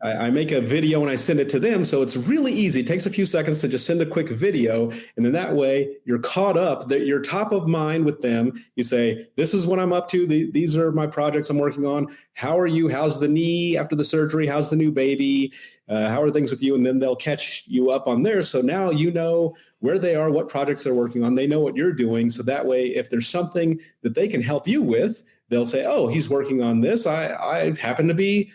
I make a video and I send it to them. So it's really easy. It takes a few seconds to just send a quick video. And then that way you're caught up, that you're top of mind with them. You say, this is what I'm up to. These are my projects I'm working on. How are you? How's the knee after the surgery? How's the new baby? How are things with you? And then they'll catch you up on there. So now you know where they are, what projects they're working on. They know what you're doing. So that way, if there's something that they can help you with, they'll say, oh, he's working on this. I happen to be,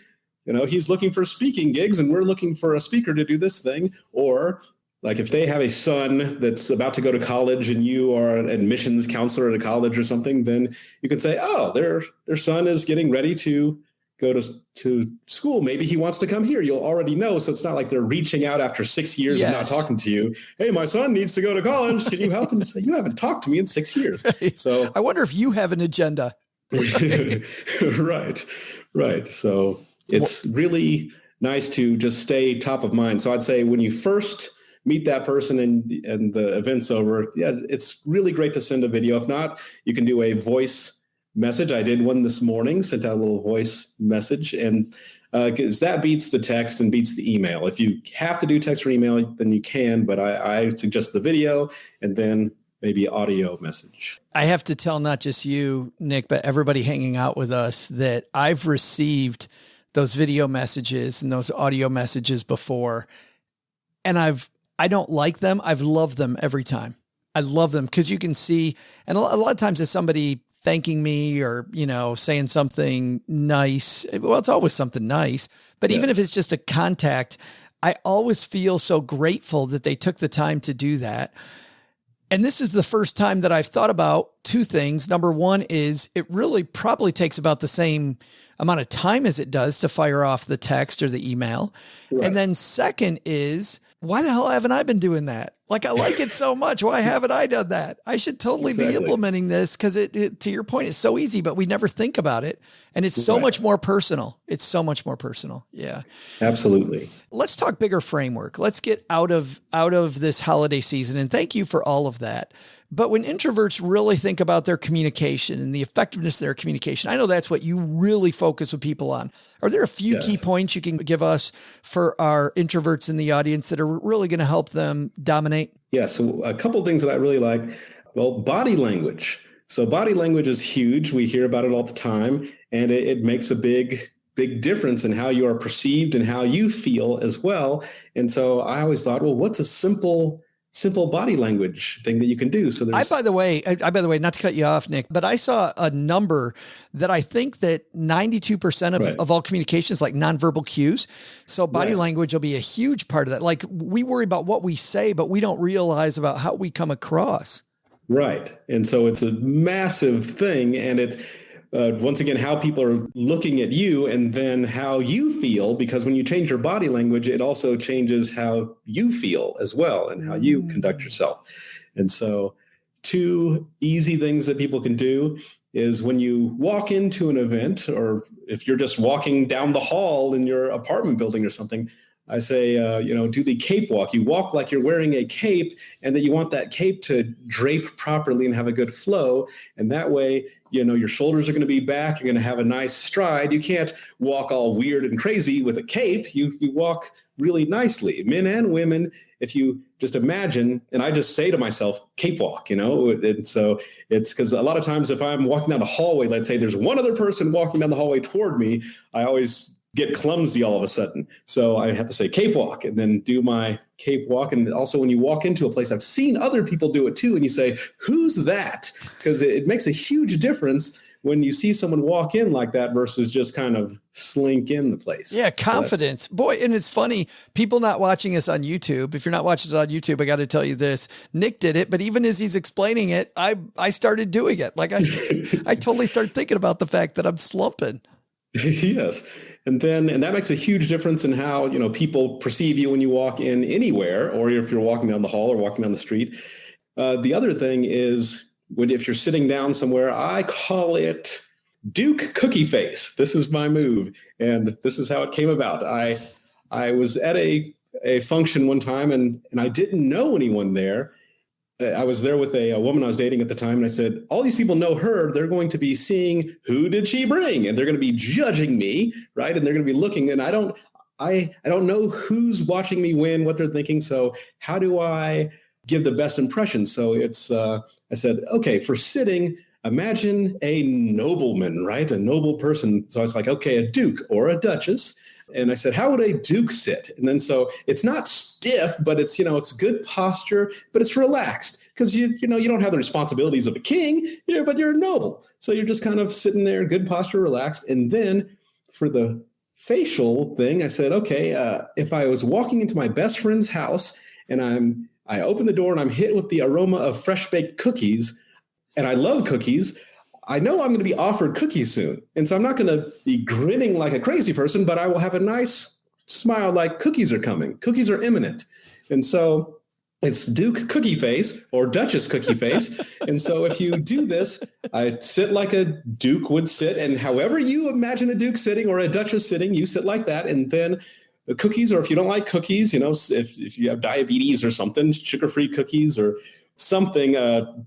he's looking for speaking gigs and we're looking for a speaker to do this thing. Or like if they have a son that's about to go to college and you are an admissions counselor at a college or something, then you can say, oh, their son is getting ready to go to school. Maybe he wants to come here. You'll already know. So it's not like they're reaching out after 6 years of not talking to you. Hey, my son needs to go to college. Can you help him? Say, you haven't talked to me in 6 years. So I wonder if you have an agenda. Right. So it's really nice to just stay top of mind. So I'd say when you first meet that person and the event's over, it's really great to send a video. If not, you can do a voice message. I did one this morning, sent out a little voice message, and because that beats the text and beats the email. If you have to do text or email, then you can, but I suggest the video and then maybe audio message. I have to tell not just you, Nick, but everybody hanging out with us that I've received those video messages and those audio messages before. And I don't like them. I've loved them every time. I love them because you can see, and a lot of times as somebody thanking me or, saying something nice, well, it's always something nice, but even if it's just a contact, I always feel so grateful that they took the time to do that. And this is the first time that I've thought about 2 things. Number one is it really probably takes about the same amount of time as it does to fire off the text or the email. Right. And then second is, why the hell haven't I been doing that? Like, I like it so much. Why haven't I done that? I should totally be implementing this because it, to your point, it's so easy, but we never think about it. And it's so much more personal. It's so much more personal. Yeah, absolutely. Let's talk bigger framework. Let's get out of this holiday season. And thank you for all of that. But when introverts really think about their communication and the effectiveness of their communication, I know that's what you really focus with people on. Are there a few key points you can give us for our introverts in the audience that are really going to help them dominate? Yeah. So a couple of things that I really like. Well, body language. So body language is huge. We hear about it all the time, and it makes a big difference in how you are perceived and how you feel as well. And so I always thought, well, what's a simple simple body language thing that you can do. So there's by the way, not to cut you off, Nick, but I saw a number that I think that 92% of all communications, like nonverbal cues. So body language will be a huge part of that. Like we worry about what we say, but we don't realize about how we come across. Right. And so it's a massive thing. And it's, once again, how people are looking at you and then how you feel, because when you change your body language, it also changes how you feel as well and how you conduct yourself. And so 2 easy things that people can do is when you walk into an event, or if you're just walking down the hall in your apartment building or something, I say, do the cape walk. You walk like you're wearing a cape, and that you want that cape to drape properly and have a good flow. And that way, your shoulders are going to be back. You're going to have a nice stride. You can't walk all weird and crazy with a cape. You walk really nicely, men and women. If you just imagine, and I just say to myself, cape walk, and so it's because a lot of times if I'm walking down a hallway, let's say there's one other person walking down the hallway toward me, I always get clumsy all of a sudden. So I have to say cape walk and then do my cape walk. And also when you walk into a place, I've seen other people do it too. And you say, who's that? Because it makes a huge difference when you see someone walk in like that versus just kind of slink in the place. Yeah, confidence. Boy, and it's funny, people not watching us on YouTube. If you're not watching it on YouTube, I got to tell you this. Nick did it, but even as he's explaining it, I started doing it. Like I totally started thinking about the fact that I'm slumping. Yes. And that makes a huge difference in how, people perceive you when you walk in anywhere, or if you're walking down the hall or walking down the street. The other thing is if you're sitting down somewhere, I call it Duke cookie face. This is my move. And this is how it came about. I was at a function one time and I didn't know anyone there. I was there with a woman I was dating at the time, and I said, all these people know her. They're going to be seeing who did she bring, and they're going to be judging me, right? And they're going to be looking, and I don't know who's watching me when, what they're thinking. So how do I give the best impression? So it's I said, okay, for sitting, imagine a nobleman, right? A noble person. So I was like, okay, a duke or a duchess. And I said, how would a duke sit? And then so it's not stiff, but it's, it's good posture, but it's relaxed because you don't have the responsibilities of a king, but you're a noble. So you're just kind of sitting there, good posture, relaxed. And then for the facial thing, I said, okay, if I was walking into my best friend's house and I open the door and I'm hit with the aroma of fresh baked cookies, and I love cookies, I know I'm going to be offered cookies soon. And so I'm not going to be grinning like a crazy person, but I will have a nice smile like cookies are coming. Cookies are imminent. And so it's Duke cookie face or Duchess cookie face. And so if you do this, I sit like a Duke would sit. And however you imagine a Duke sitting or a Duchess sitting, you sit like that. And then the cookies, or if you don't like cookies, if you have diabetes or something, sugar-free cookies or something,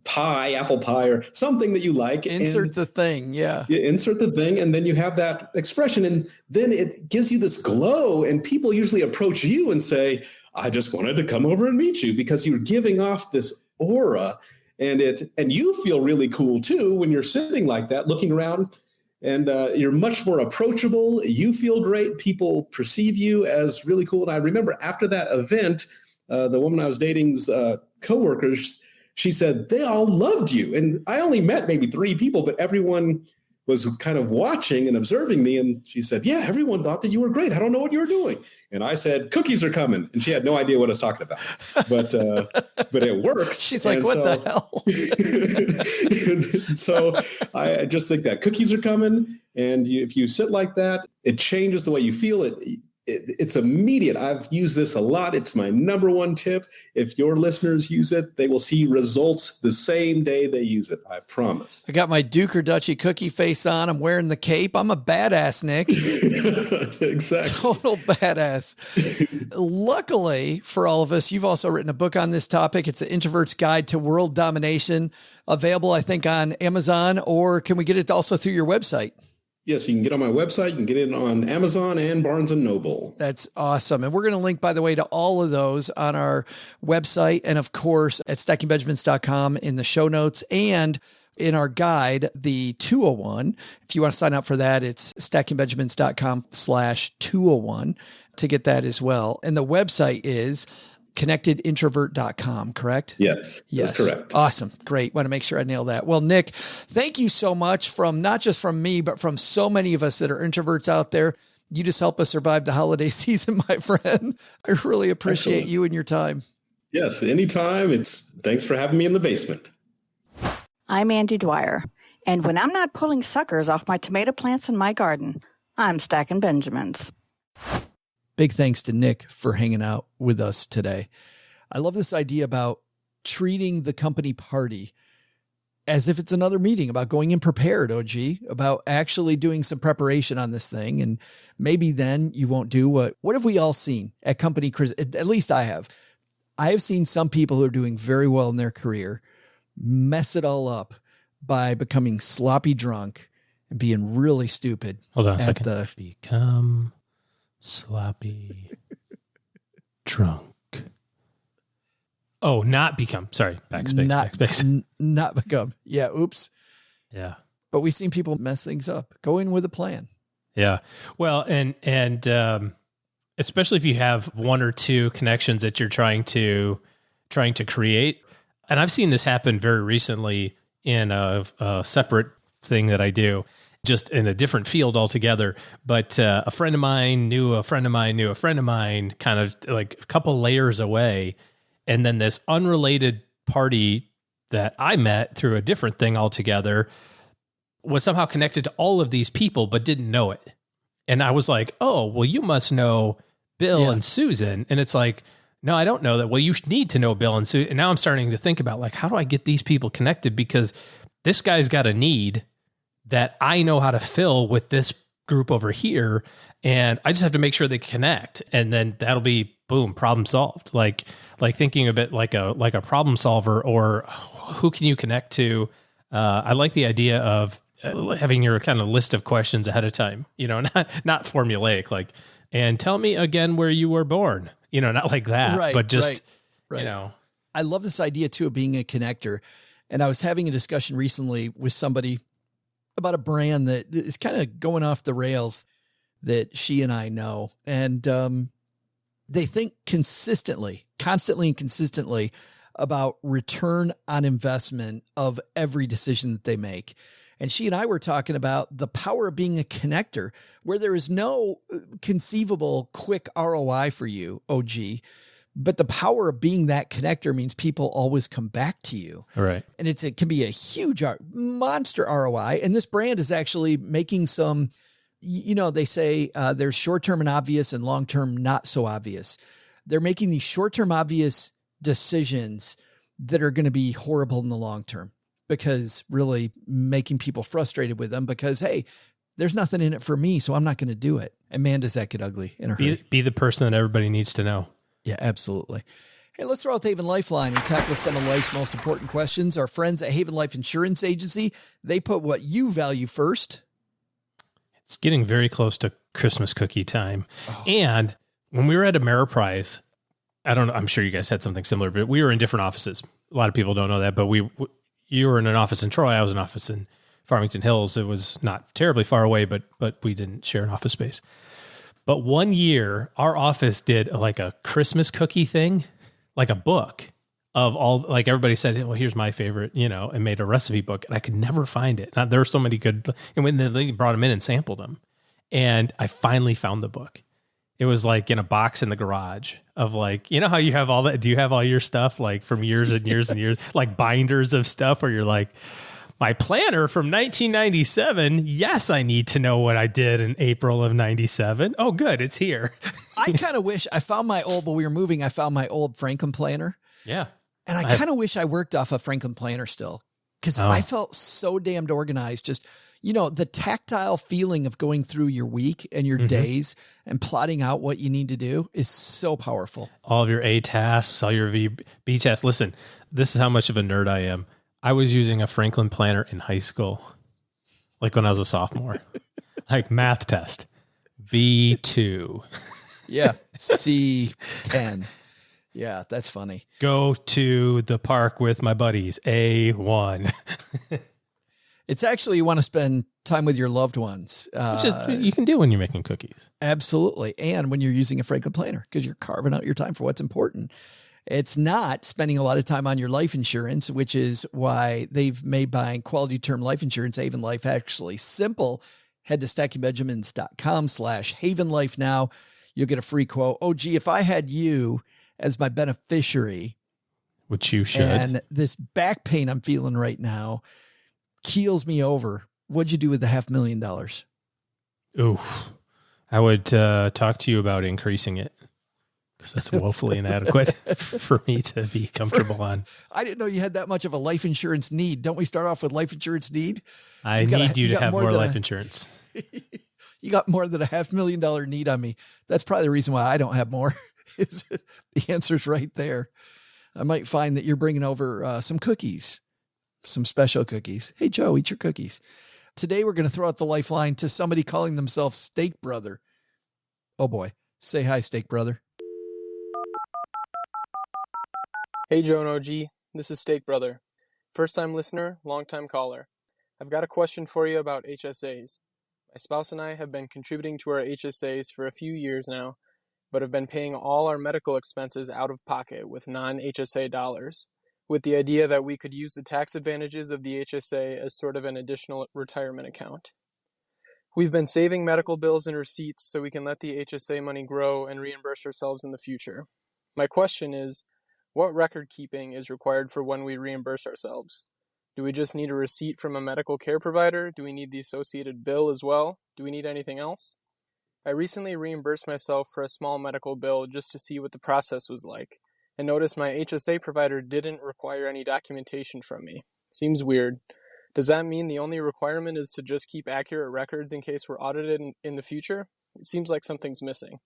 pie, apple pie, or something that you like. Insert the thing. Yeah. You insert the thing. And then you have that expression. And then it gives you this glow. And people usually approach you and say, I just wanted to come over and meet you, because you're giving off this aura. And you feel really cool too when you're sitting like that, looking around. And you're much more approachable. You feel great. People perceive you as really cool. And I remember after that event, the woman I was dating's coworkers, she said, they all loved you. And I only met maybe 3 people, but everyone was kind of watching and observing me. And she said, yeah, everyone thought that you were great. I don't know what you were doing. And I said, cookies are coming. And she had no idea what I was talking about. But it works. She's like, what the hell? So I just think that cookies are coming. And if you sit like that, it changes the way you feel. It's immediate. I've used this a lot. It's my number one tip. If your listeners use it, they will see results the same day they use it. I promise. I got my Duke or Duchy cookie face on. I'm wearing the cape. I'm a badass, Nick. Exactly. Total badass. Luckily for all of us, you've also written a book on this topic. It's the Introverts Guide to World Domination, available, I think, on Amazon, or can we get it also through your website? Yes, you can get on my website. You can get it on Amazon and Barnes & Noble. That's awesome. And we're going to link, by the way, to all of those on our website. And of course, at stackingbenjamins.com in the show notes and in our guide, the 201. If you want to sign up for that, it's stackingbenjamins.com/201 to get that as well. And the website is connectedintrovert.com, correct? Yes, Yes. that's correct. Awesome. Great. Want to make sure I nail that. Well, Nick, thank you so much from not just from me, but from so many of us that are introverts out there. You just help us survive the holiday season, my friend. I really appreciate you and your time. Yes, anytime. Thanks for having me in the basement. I'm Andy Dwyer, and when I'm not pulling suckers off my tomato plants in my garden, I'm stacking Benjamins. Big thanks to Nick for hanging out with us today. I love this idea about treating the company party as if it's another meeting, about going in prepared, OG, about actually doing some preparation on this thing. And maybe then you won't do what have we all seen at company? At least I have. I have seen some people who are doing very well in their career mess it all up by becoming sloppy drunk and being really stupid. Hold on a second. Become sloppy drunk. Oh, not become. Sorry. Backspace. Not become. Yeah. Oops. Yeah. But we've seen people mess things up. Go in with a plan. Yeah. Well, and especially if you have one or two connections that you're trying to create. And I've seen this happen very recently in a separate thing that I do, just in a different field altogether. But a friend of mine knew a friend of mine knew a friend of mine, kind of like a couple layers away. And then this unrelated party that I met through a different thing altogether was somehow connected to all of these people, but didn't know it. And I was like, oh, well, you must know Bill and Susan. And it's like, no, I don't know that. Well, you need to know Bill and Susan. And now I'm starting to think about, like, how do I get these people connected? Because this guy's got a need that I know how to fill with this group over here. And I just have to make sure they connect. And then that'll be, boom, problem solved. Like thinking of it like a problem solver, or who can you connect to? I like the idea of having your kind of list of questions ahead of time, not formulaic, like, and tell me again where you were born, not like that, right, but just, right. I love this idea too of being a connector. And I was having a discussion recently with somebody about a brand that is kind of going off the rails that she and I know. And, they think constantly and consistently about return on investment of every decision that they make. And she and I were talking about the power of being a connector, where there is no conceivable quick ROI for you, OG, but the power of being that connector means people always come back to you. Right. And it can be a huge monster ROI. And this brand is actually making some, they say there's short-term and obvious and long-term not so obvious. They're making these short-term obvious decisions that are going to be horrible in the long term, because really making people frustrated with them because, hey, there's nothing in it for me, so I'm not going to do it. And man, does that get ugly in a hurry. Be the person that everybody needs to know. Yeah, absolutely. Hey, let's throw out the Haven Lifeline and tackle some of life's most important questions. Our friends at Haven Life Insurance Agency, they put what you value first. It's getting very close to Christmas cookie time. Oh. And when we were at Ameriprise, I'm sure you guys had something similar, but we were in different offices. A lot of people don't know that, but you were in an office in Troy. I was in an office in Farmington Hills. It was not terribly far away, but we didn't share an office space. But one year our office did like a Christmas cookie thing, like a book of all, like everybody said, well, here's my favorite, and made a recipe book, and I could never find it. Now, there were so many good, and when they brought them in and sampled them, and I finally found the book. It was like in a box in the garage of, like, how you have all that. Do you have all your stuff like from years and years and years, like binders of stuff where you're like, my planner from 1997. Yes, I need to know what I did in April of 97. Oh, good. It's here. I kind of wish I found my old, when we were moving, I found my old Franklin planner. Yeah. And I kind of wish I worked off a Franklin planner still, because I felt so damned organized. Just, the tactile feeling of going through your week and your days and plotting out what you need to do is so powerful. All of your A tasks, all your B tasks. Listen, this is how much of a nerd I am. I was using a Franklin planner in high school, like when I was a sophomore, like math test, B2. Yeah. C10. Yeah, that's funny. Go to the park with my buddies, A1. It's actually, you want to spend time with your loved ones. Which is, you can do when you're making cookies. Absolutely. And when you're using a Franklin planner, because you're carving out your time for what's important. It's not spending a lot of time on your life insurance, which is why they've made buying quality term life insurance, Haven Life, actually simple. Head to stackingbenjamins.com/HavenLife now. You'll get a free quote. Oh, gee, if I had you as my beneficiary, which you should, and this back pain I'm feeling right now keels me over, what'd you do with the $500,000? Ooh, I would talk to you about increasing it, because that's woefully inadequate for me to be comfortable on. I didn't know you had that much of a life insurance need. Don't we start off with life insurance need? I need you to have more life insurance. You got more than a $500,000 need on me. That's probably the reason why I don't have more. Is the answer's right there. I might find that you're bringing over some cookies, some special cookies. Hey, Joe, eat your cookies. Today, we're going to throw out the lifeline to somebody calling themselves Steak Brother. Oh, boy. Say hi, Steak Brother. Hey, Joe and OG. This is Steak Brother. First-time listener, long-time caller. I've got a question for you about HSAs. My spouse and I have been contributing to our HSAs for a few years now, but have been paying all our medical expenses out of pocket with non-HSA dollars, with the idea that we could use the tax advantages of the HSA as sort of an additional retirement account. We've been saving medical bills and receipts so we can let the HSA money grow and reimburse ourselves in the future. My question is, what record keeping is required for when we reimburse ourselves? Do we just need a receipt from a medical care provider? Do we need the associated bill as well? Do we need anything else? I recently reimbursed myself for a small medical bill just to see what the process was like, and noticed my HSA provider didn't require any documentation from me. Seems weird. Does that mean the only requirement is to just keep accurate records in case we're audited in the future? It seems like something's missing.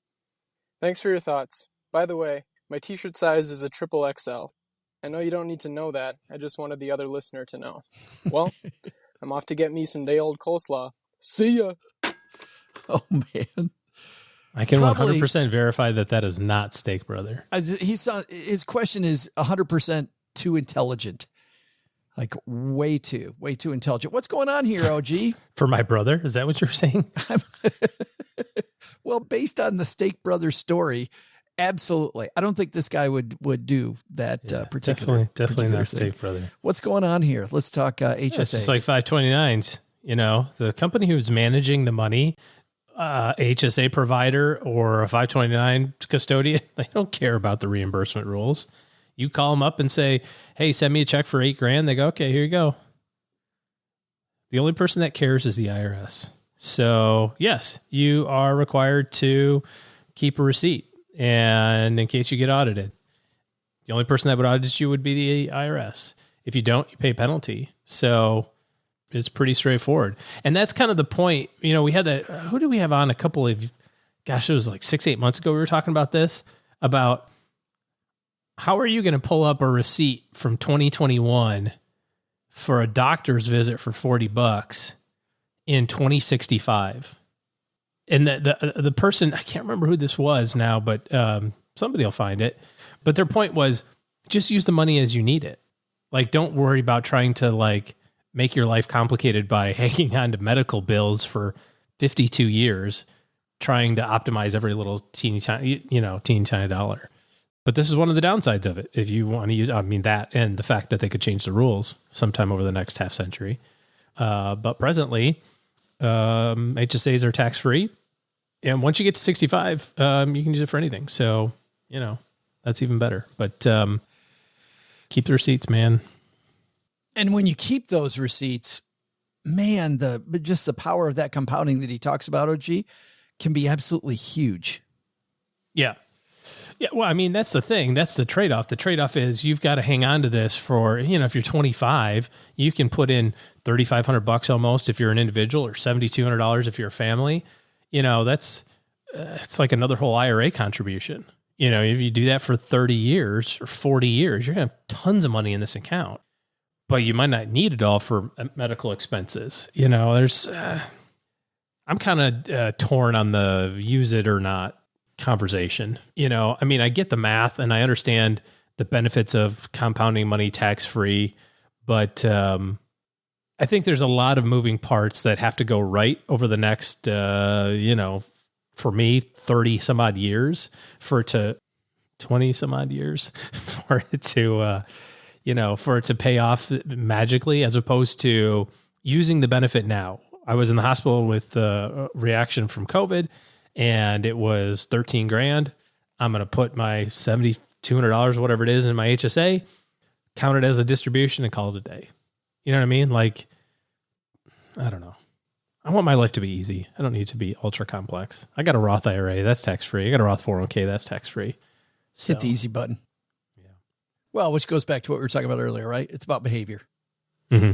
Thanks for your thoughts. By the way, my t-shirt size is a XXL. I know you don't need to know that. I just wanted the other listener to know. Well, I'm off to get me some day-old coleslaw. See ya! Oh, man. I can 100% verify that is not Steak Brother. His question is 100% too intelligent. Like way too intelligent. What's going on here, OG? For my brother? Is that what you're saying? Well, based on the Steak Brother story, absolutely. I don't think this guy would do that particular. Definitely not thing. Steak Brother. What's going on here? Let's talk HSAs. It's just like 529s. You know, the company who's managing the money, HSA provider or a 529 custodian, they don't care about the reimbursement rules. You call them up and say, hey, send me a check for $8,000. They go, okay, here you go. The only person that cares is the IRS. So yes, you are required to keep a receipt. And in case you get audited, the only person that would audit you would be the IRS. If you don't, you pay penalty. So it's pretty straightforward. And that's kind of the point. You know, we had that, who did we have on a couple of, it was like 6-8 months ago. We were talking about this, about how are you going to pull up a receipt from 2021 for a doctor's visit for $40 in 2065? And the person, I can't remember who this was now, but somebody will find it. But their point was, just use the money as you need it. Like, don't worry about trying to like make your life complicated by hanging on to medical bills for 52 years, trying to optimize every little teeny tiny dollar. But this is one of the downsides of it. If you want to use, that and the fact that they could change the rules sometime over the next half century. But presently, HSAs are tax-free. And once you get to 65, you can use it for anything. So, that's even better. But keep the receipts, man. And when you keep those receipts, man, just the power of that compounding that he talks about, OG, can be absolutely huge. Yeah. Yeah. Well, that's the thing. That's the trade-off. The trade-off is you've got to hang on to this for, if you're 25, you can put in $3,500 almost if you're an individual, or $7,200 if you're a family. That's it's like another whole IRA contribution. If you do that for 30 years or 40 years, you're going to have tons of money in this account, but you might not need it all for medical expenses. I'm kind of torn on the use it or not conversation. I get the math and I understand the benefits of compounding money tax-free, but I think there's a lot of moving parts that have to go right over the next, for me, 30 some odd years 20 some odd years for it to, for it to pay off magically, as opposed to using the benefit now. I was in the hospital with a reaction from COVID, and it was $13,000. I'm going to put my $7,200, whatever it is, in my HSA, count it as a distribution, and call it a day. You know what I mean? Like, I don't know. I want my life to be easy. I don't need to be ultra complex. I got a Roth IRA. That's tax-free. I got a Roth 401k. That's tax-free. So, hit the easy button. Yeah. Well, which goes back to what we were talking about earlier, right? It's about behavior. Mm-hmm.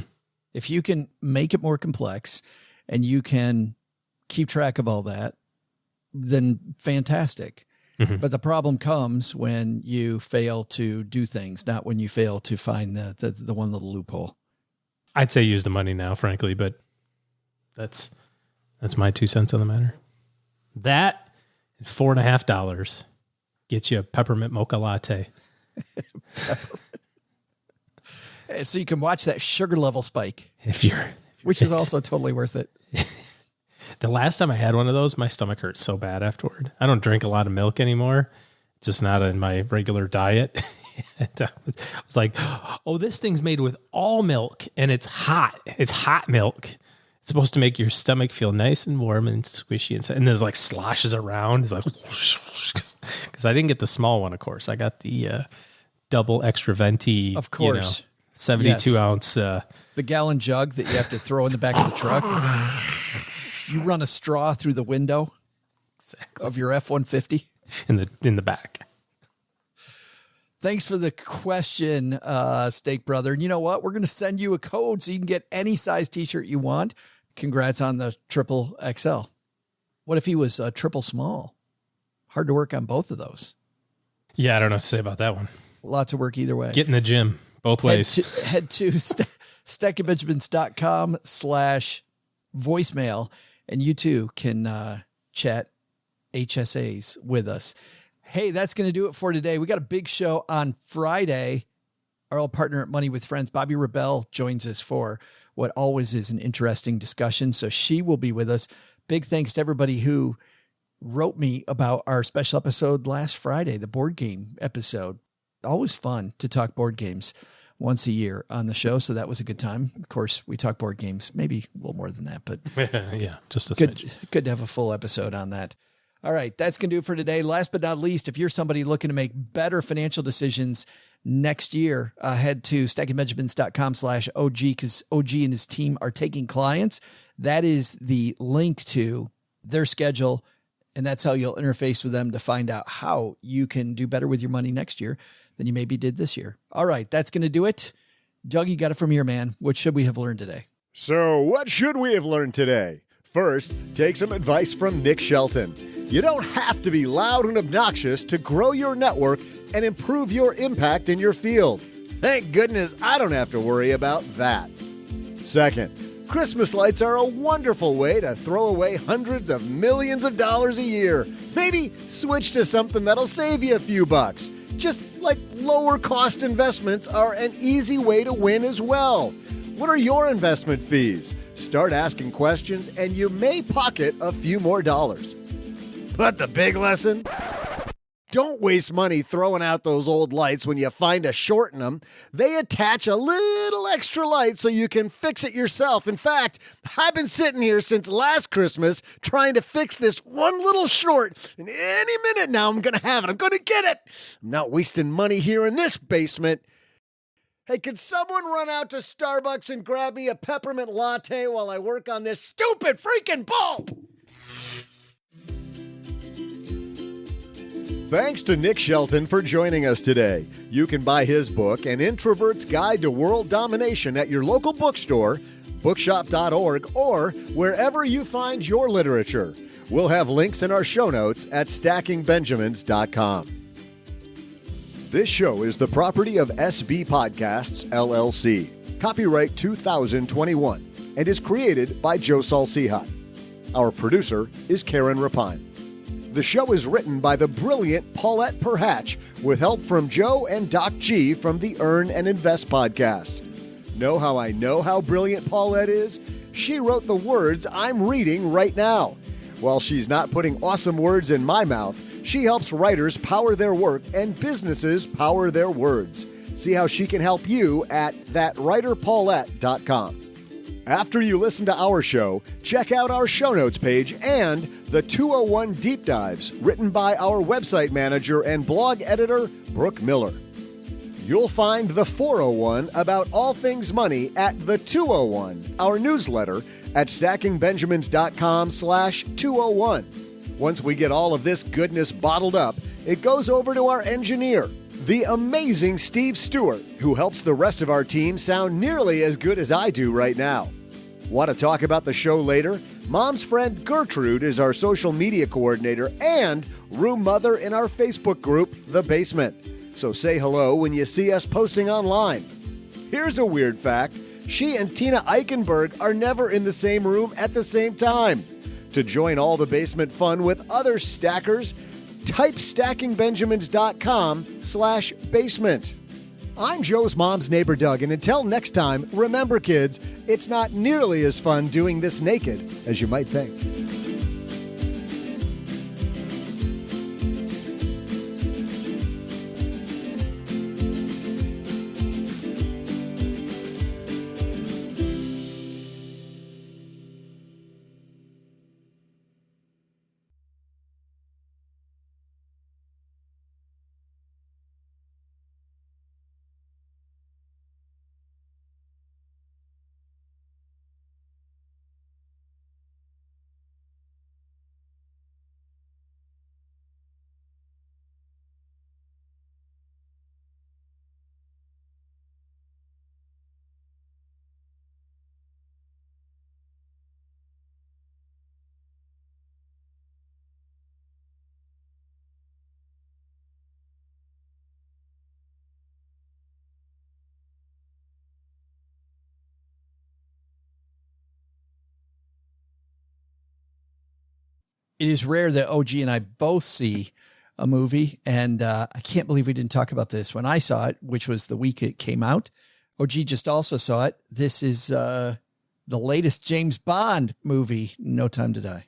If you can make it more complex and you can keep track of all that, then fantastic. Mm-hmm. But the problem comes when you fail to do things, not when you fail to find the one little loophole. I'd say use the money now, frankly, but that's my 2 cents on the matter. That and $4.50 gets you a peppermint mocha latte. So you can watch that sugar level spike, which is also totally worth it. The last time I had one of those, my stomach hurt so bad afterward. I don't drink a lot of milk anymore, just not in my regular diet. And I was like, oh, this thing's made with all milk and it's hot. It's hot milk. It's supposed to make your stomach feel nice and warm and squishy. And there's like sloshes around. It's like, because I didn't get the small one, of course. I got the double extra venti, of course, 72 ounce. The gallon jug that you have to throw in the back of the truck. You run a straw through the window of your F-150 in the back. Thanks for the question, Steak Brother. And you know what? We're going to send you a code so you can get any size t-shirt you want. Congrats on the triple XL. What if he was triple small? Hard to work on both of those. Yeah, I don't know what to say about that one. Lots of work either way. Get in the gym both ways. Head to stackingbenjamins.com/voicemail, and you too can chat HSAs with us. Hey, that's going to do it for today. We got a big show on Friday. Our old partner at Money with Friends, Bobby Rebell, joins us for what always is an interesting discussion. So she will be with us. Big thanks to everybody who wrote me about our special episode last Friday, the board game episode. Always fun to talk board games once a year on the show. So that was a good time. Of course, we talk board games, maybe a little more than that, but yeah, just a good to have a full episode on that. All right, that's going to do it for today. Last but not least, if you're somebody looking to make better financial decisions next year, head to stackingbenjamins.com/OG, because OG and his team are taking clients. That is the link to their schedule, and that's how you'll interface with them to find out how you can do better with your money next year than you maybe did this year. All right, that's going to do it. Doug, you got it from here, man. What should we have learned today? So what should we have learned today? First, take some advice from Nick Shelton. You don't have to be loud and obnoxious to grow your network and improve your impact in your field. Thank goodness I don't have to worry about that. Second, Christmas lights are a wonderful way to throw away hundreds of millions of dollars a year. Maybe switch to something that'll save you a few bucks. Just like lower cost investments are an easy way to win as well. What are your investment fees? Start asking questions and you may pocket a few more dollars. But the big lesson? Don't waste money throwing out those old lights when you find a short in them. They attach a little extra light so you can fix it yourself. In fact, I've been sitting here since last Christmas trying to fix this one little short, and any minute now I'm going to have it. I'm going to get it. I'm not wasting money here in this basement. Hey, could someone run out to Starbucks and grab me a peppermint latte while I work on this stupid freaking bulb? Thanks to Nick Shelton for joining us today. You can buy his book, An Introvert's Guide to World Domination, at your local bookstore, bookshop.org, or wherever you find your literature. We'll have links in our show notes at stackingbenjamins.com. This show is the property of SB Podcasts, LLC. Copyright 2021 and is created by Joe Salcihat. Our producer is Karen Rapine. The show is written by the brilliant Paulette Perhatch with help from Joe and Doc G from the Earn and Invest podcast. Know how I know how brilliant Paulette is? She wrote the words I'm reading right now. While she's not putting awesome words in my mouth, She helps writers power their work and businesses power their words. See how she can help you at thatwriterpaulette.com. After you listen to our show, check out our show notes page and the 201 Deep Dives written by our website manager and blog editor, Brooke Miller. You'll find the 401 about all things money at the 201, our newsletter at stackingbenjamins.com/201. Once we get all of this goodness bottled up, it goes over to our engineer, the amazing Steve Stewart, who helps the rest of our team sound nearly as good as I do right now. Want to talk about the show later? Mom's friend Gertrude is our social media coordinator and room mother in our Facebook group, The Basement. So say hello when you see us posting online. Here's a weird fact. She and Tina Eichenberg are never in the same room at the same time. To join all the basement fun with other stackers, type stackingbenjamins.com/basement. I'm Joe's mom's neighbor, Doug, and until next time, remember, kids, it's not nearly as fun doing this naked as you might think. It is rare that OG and I both see a movie, and I can't believe we didn't talk about this when I saw it, which was the week it came out. OG just also saw it. This is the latest James Bond movie, No Time to Die.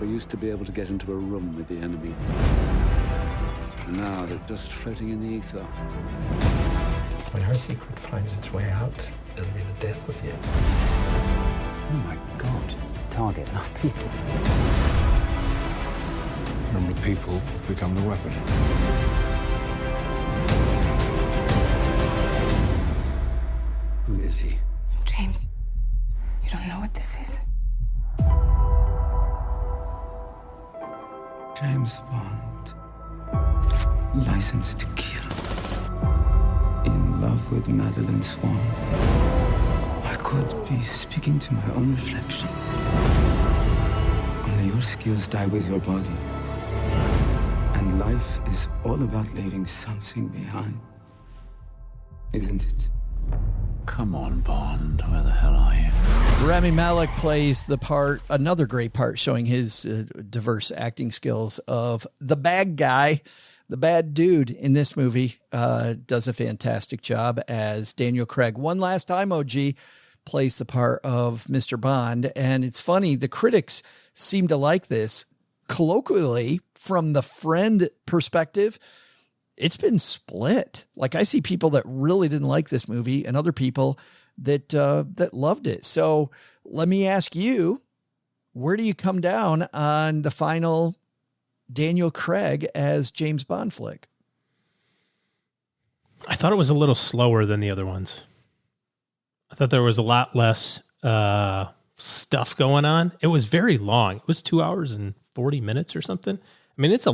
We used to be able to get into a room with the enemy. Now they're just floating in the ether. When her secret finds its way out, it'll be the death of you. Oh my God. Target enough people. Remember, people become the weapon. Who is he? James, you don't know what this is. James Bond. License to kill. In love with Madeline Swan. I could be speaking to my own reflection. Only your skills die with your body. And life is all about leaving something behind. Isn't it? Come on, Bond. Where the hell are you? Rami Malek plays the part, another great part, showing his diverse acting skills of the bad guy. The bad dude in this movie does a fantastic job as Daniel Craig. One last time, OG plays the part of Mr. Bond. And it's funny, the critics seem to like this. Colloquially, from the friend perspective, it's been split. Like, I see people that really didn't like this movie and other people that that loved it. So let me ask you, where do you come down on the final Daniel Craig as James Bond flick? I thought it was a little slower than the other ones. I thought there was a lot less stuff going on. It was very long. It was 2 hours and 40 minutes or something. I mean, it's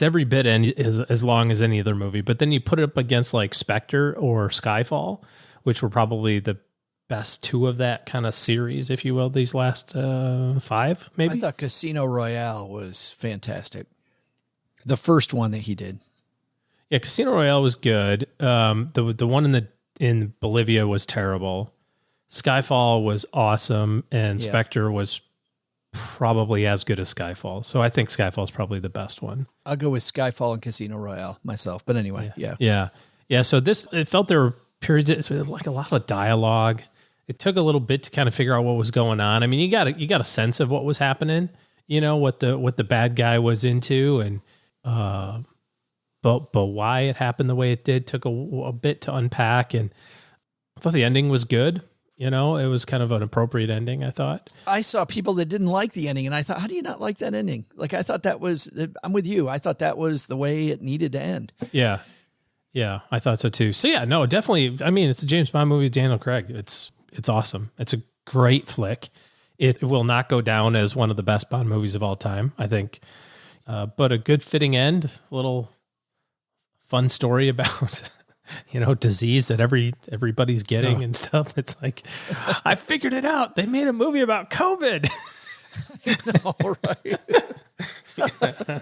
every bit as long as any other movie. But then you put it up against like Spectre or Skyfall, which were probably the best two of that kind of series, if you will, these last 5, maybe. I thought Casino Royale was fantastic. The first one that he did. Yeah, Casino Royale was good. The one in Bolivia was terrible. Skyfall was awesome, and Spectre was probably as good as Skyfall. So I think Skyfall is probably the best one. I'll go with Skyfall and Casino Royale myself. But anyway, yeah. So it felt there were periods, it's like a lot of dialogue. it took a little bit to kind of figure out what was going on. I mean, you got a sense of what was happening, what the bad guy was into, and but why it happened the way it did took a bit to unpack. And I thought the ending was good. It was kind of an appropriate ending, I thought. I saw people that didn't like the ending, and I thought, how do you not like that ending? Like, I thought I'm with you. I thought that was the way it needed to end. Yeah. Yeah, I thought so too. So yeah, no, definitely. I mean, it's a James Bond movie with Daniel Craig. It's awesome. It's a great flick. It will not go down as one of the best Bond movies of all time, I think. But a good fitting end, a little fun story about, disease that everybody's getting and stuff. It's like, I figured it out. They made a movie about COVID. No, right.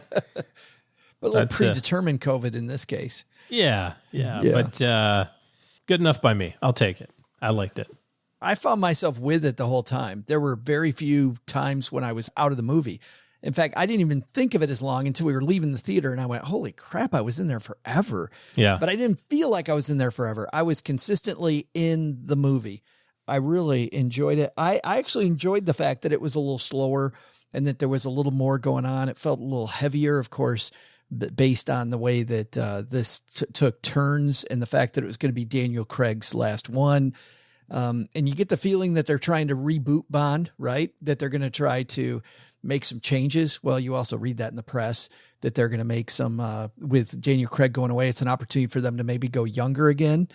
A little predetermined COVID in this case. Yeah. But good enough by me. I'll take it. I liked it. I found myself with it the whole time. There were very few times when I was out of the movie. In fact, I didn't even think of it as long until we were leaving the theater, and I went, holy crap, I was in there forever. Yeah. But I didn't feel like I was in there forever. I was consistently in the movie. I really enjoyed it. I actually enjoyed the fact that it was a little slower and that there was a little more going on. It felt a little heavier, of course, based on the way that this took turns and the fact that it was going to be Daniel Craig's last one. And you get the feeling that they're trying to reboot Bond, right? That they're going to try to make some changes. Well, you also read that in the press that they're going to make some, with Daniel Craig going away, it's an opportunity for them to maybe go younger again.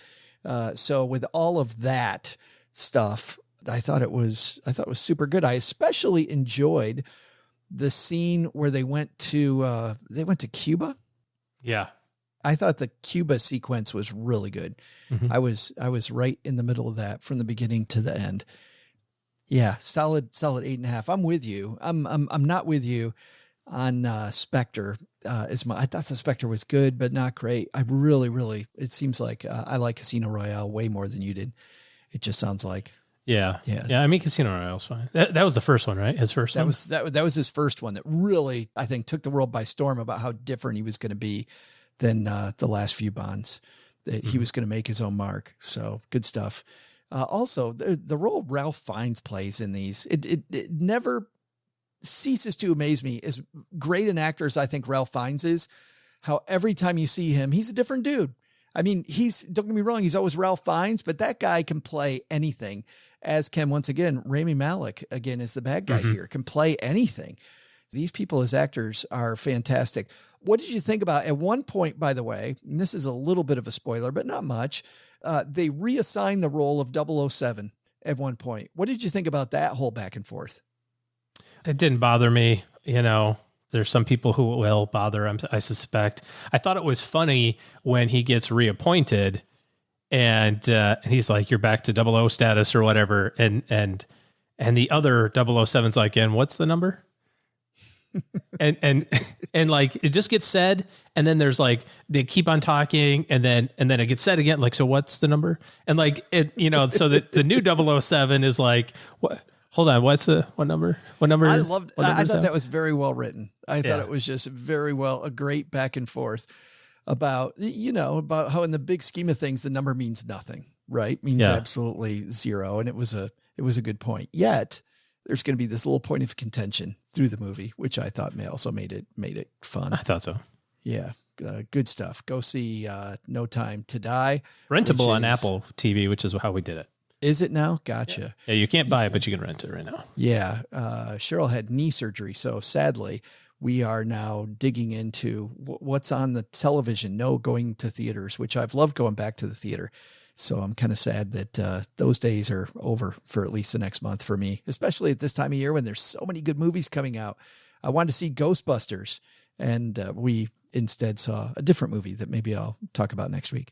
So with all of that stuff, I thought it was super good. I especially enjoyed the scene where they went to Cuba. Yeah. I thought the Cuba sequence was really good. Mm-hmm. I was right in the middle of that from the beginning to the end. Yeah. Solid 8.5. I'm with you. I'm not with you on Spectre. I thought the Spectre was good, but not great. I really, it seems like I like Casino Royale way more than you did. It just sounds like. Yeah. I mean, Casino Royale's fine. That was the first one, right? His first one. That was his first one that really, I think, took the world by storm about how different he was going to be than the last few Bonds. That he was going to make his own mark. So good stuff. Also, the role Ralph Fiennes plays in these, it never ceases to amaze me. As great an actor as I think Ralph Fiennes is, how every time you see him, he's a different dude. I mean, don't get me wrong, he's always Ralph Fiennes, but that guy can play anything, as can, once again, Rami Malek, again, is the bad guy here, can play anything. These people as actors are fantastic. What did you think about, at one point, by the way, and this is a little bit of a spoiler, but not much, they reassigned the role of 007 at one point. What did you think about that whole back and forth? It didn't bother me, There's some people who will bother, I suspect. I thought it was funny when he gets reappointed and he's like, you're back to 00 status or whatever. And the other 007's like, and what's the number? and like, it just gets said. And then there's like, they keep on talking and then it gets said again. Like, so what's the number? And like, so the new 007 is like, what? Hold on. What number? I thought that was very well written. I thought it was just very well, a great back and forth about how in the big scheme of things, the number means nothing, right? Means absolutely zero. And it was a good point. Yet there's going to be this little point of contention through the movie, which I thought also made it fun. I thought so. Yeah. Good stuff. Go see No Time to Die. Rentable on Apple TV, which is how we did it. Is it now? Gotcha. Yeah, you can't buy it, but you can rent it right now. Yeah. Cheryl had knee surgery. So sadly, we are now digging into what's on the television. No going to theaters, which I've loved going back to the theater. So I'm kind of sad that those days are over for at least the next month for me, especially at this time of year when there's so many good movies coming out. I wanted to see Ghostbusters, and we instead saw a different movie that maybe I'll talk about next week.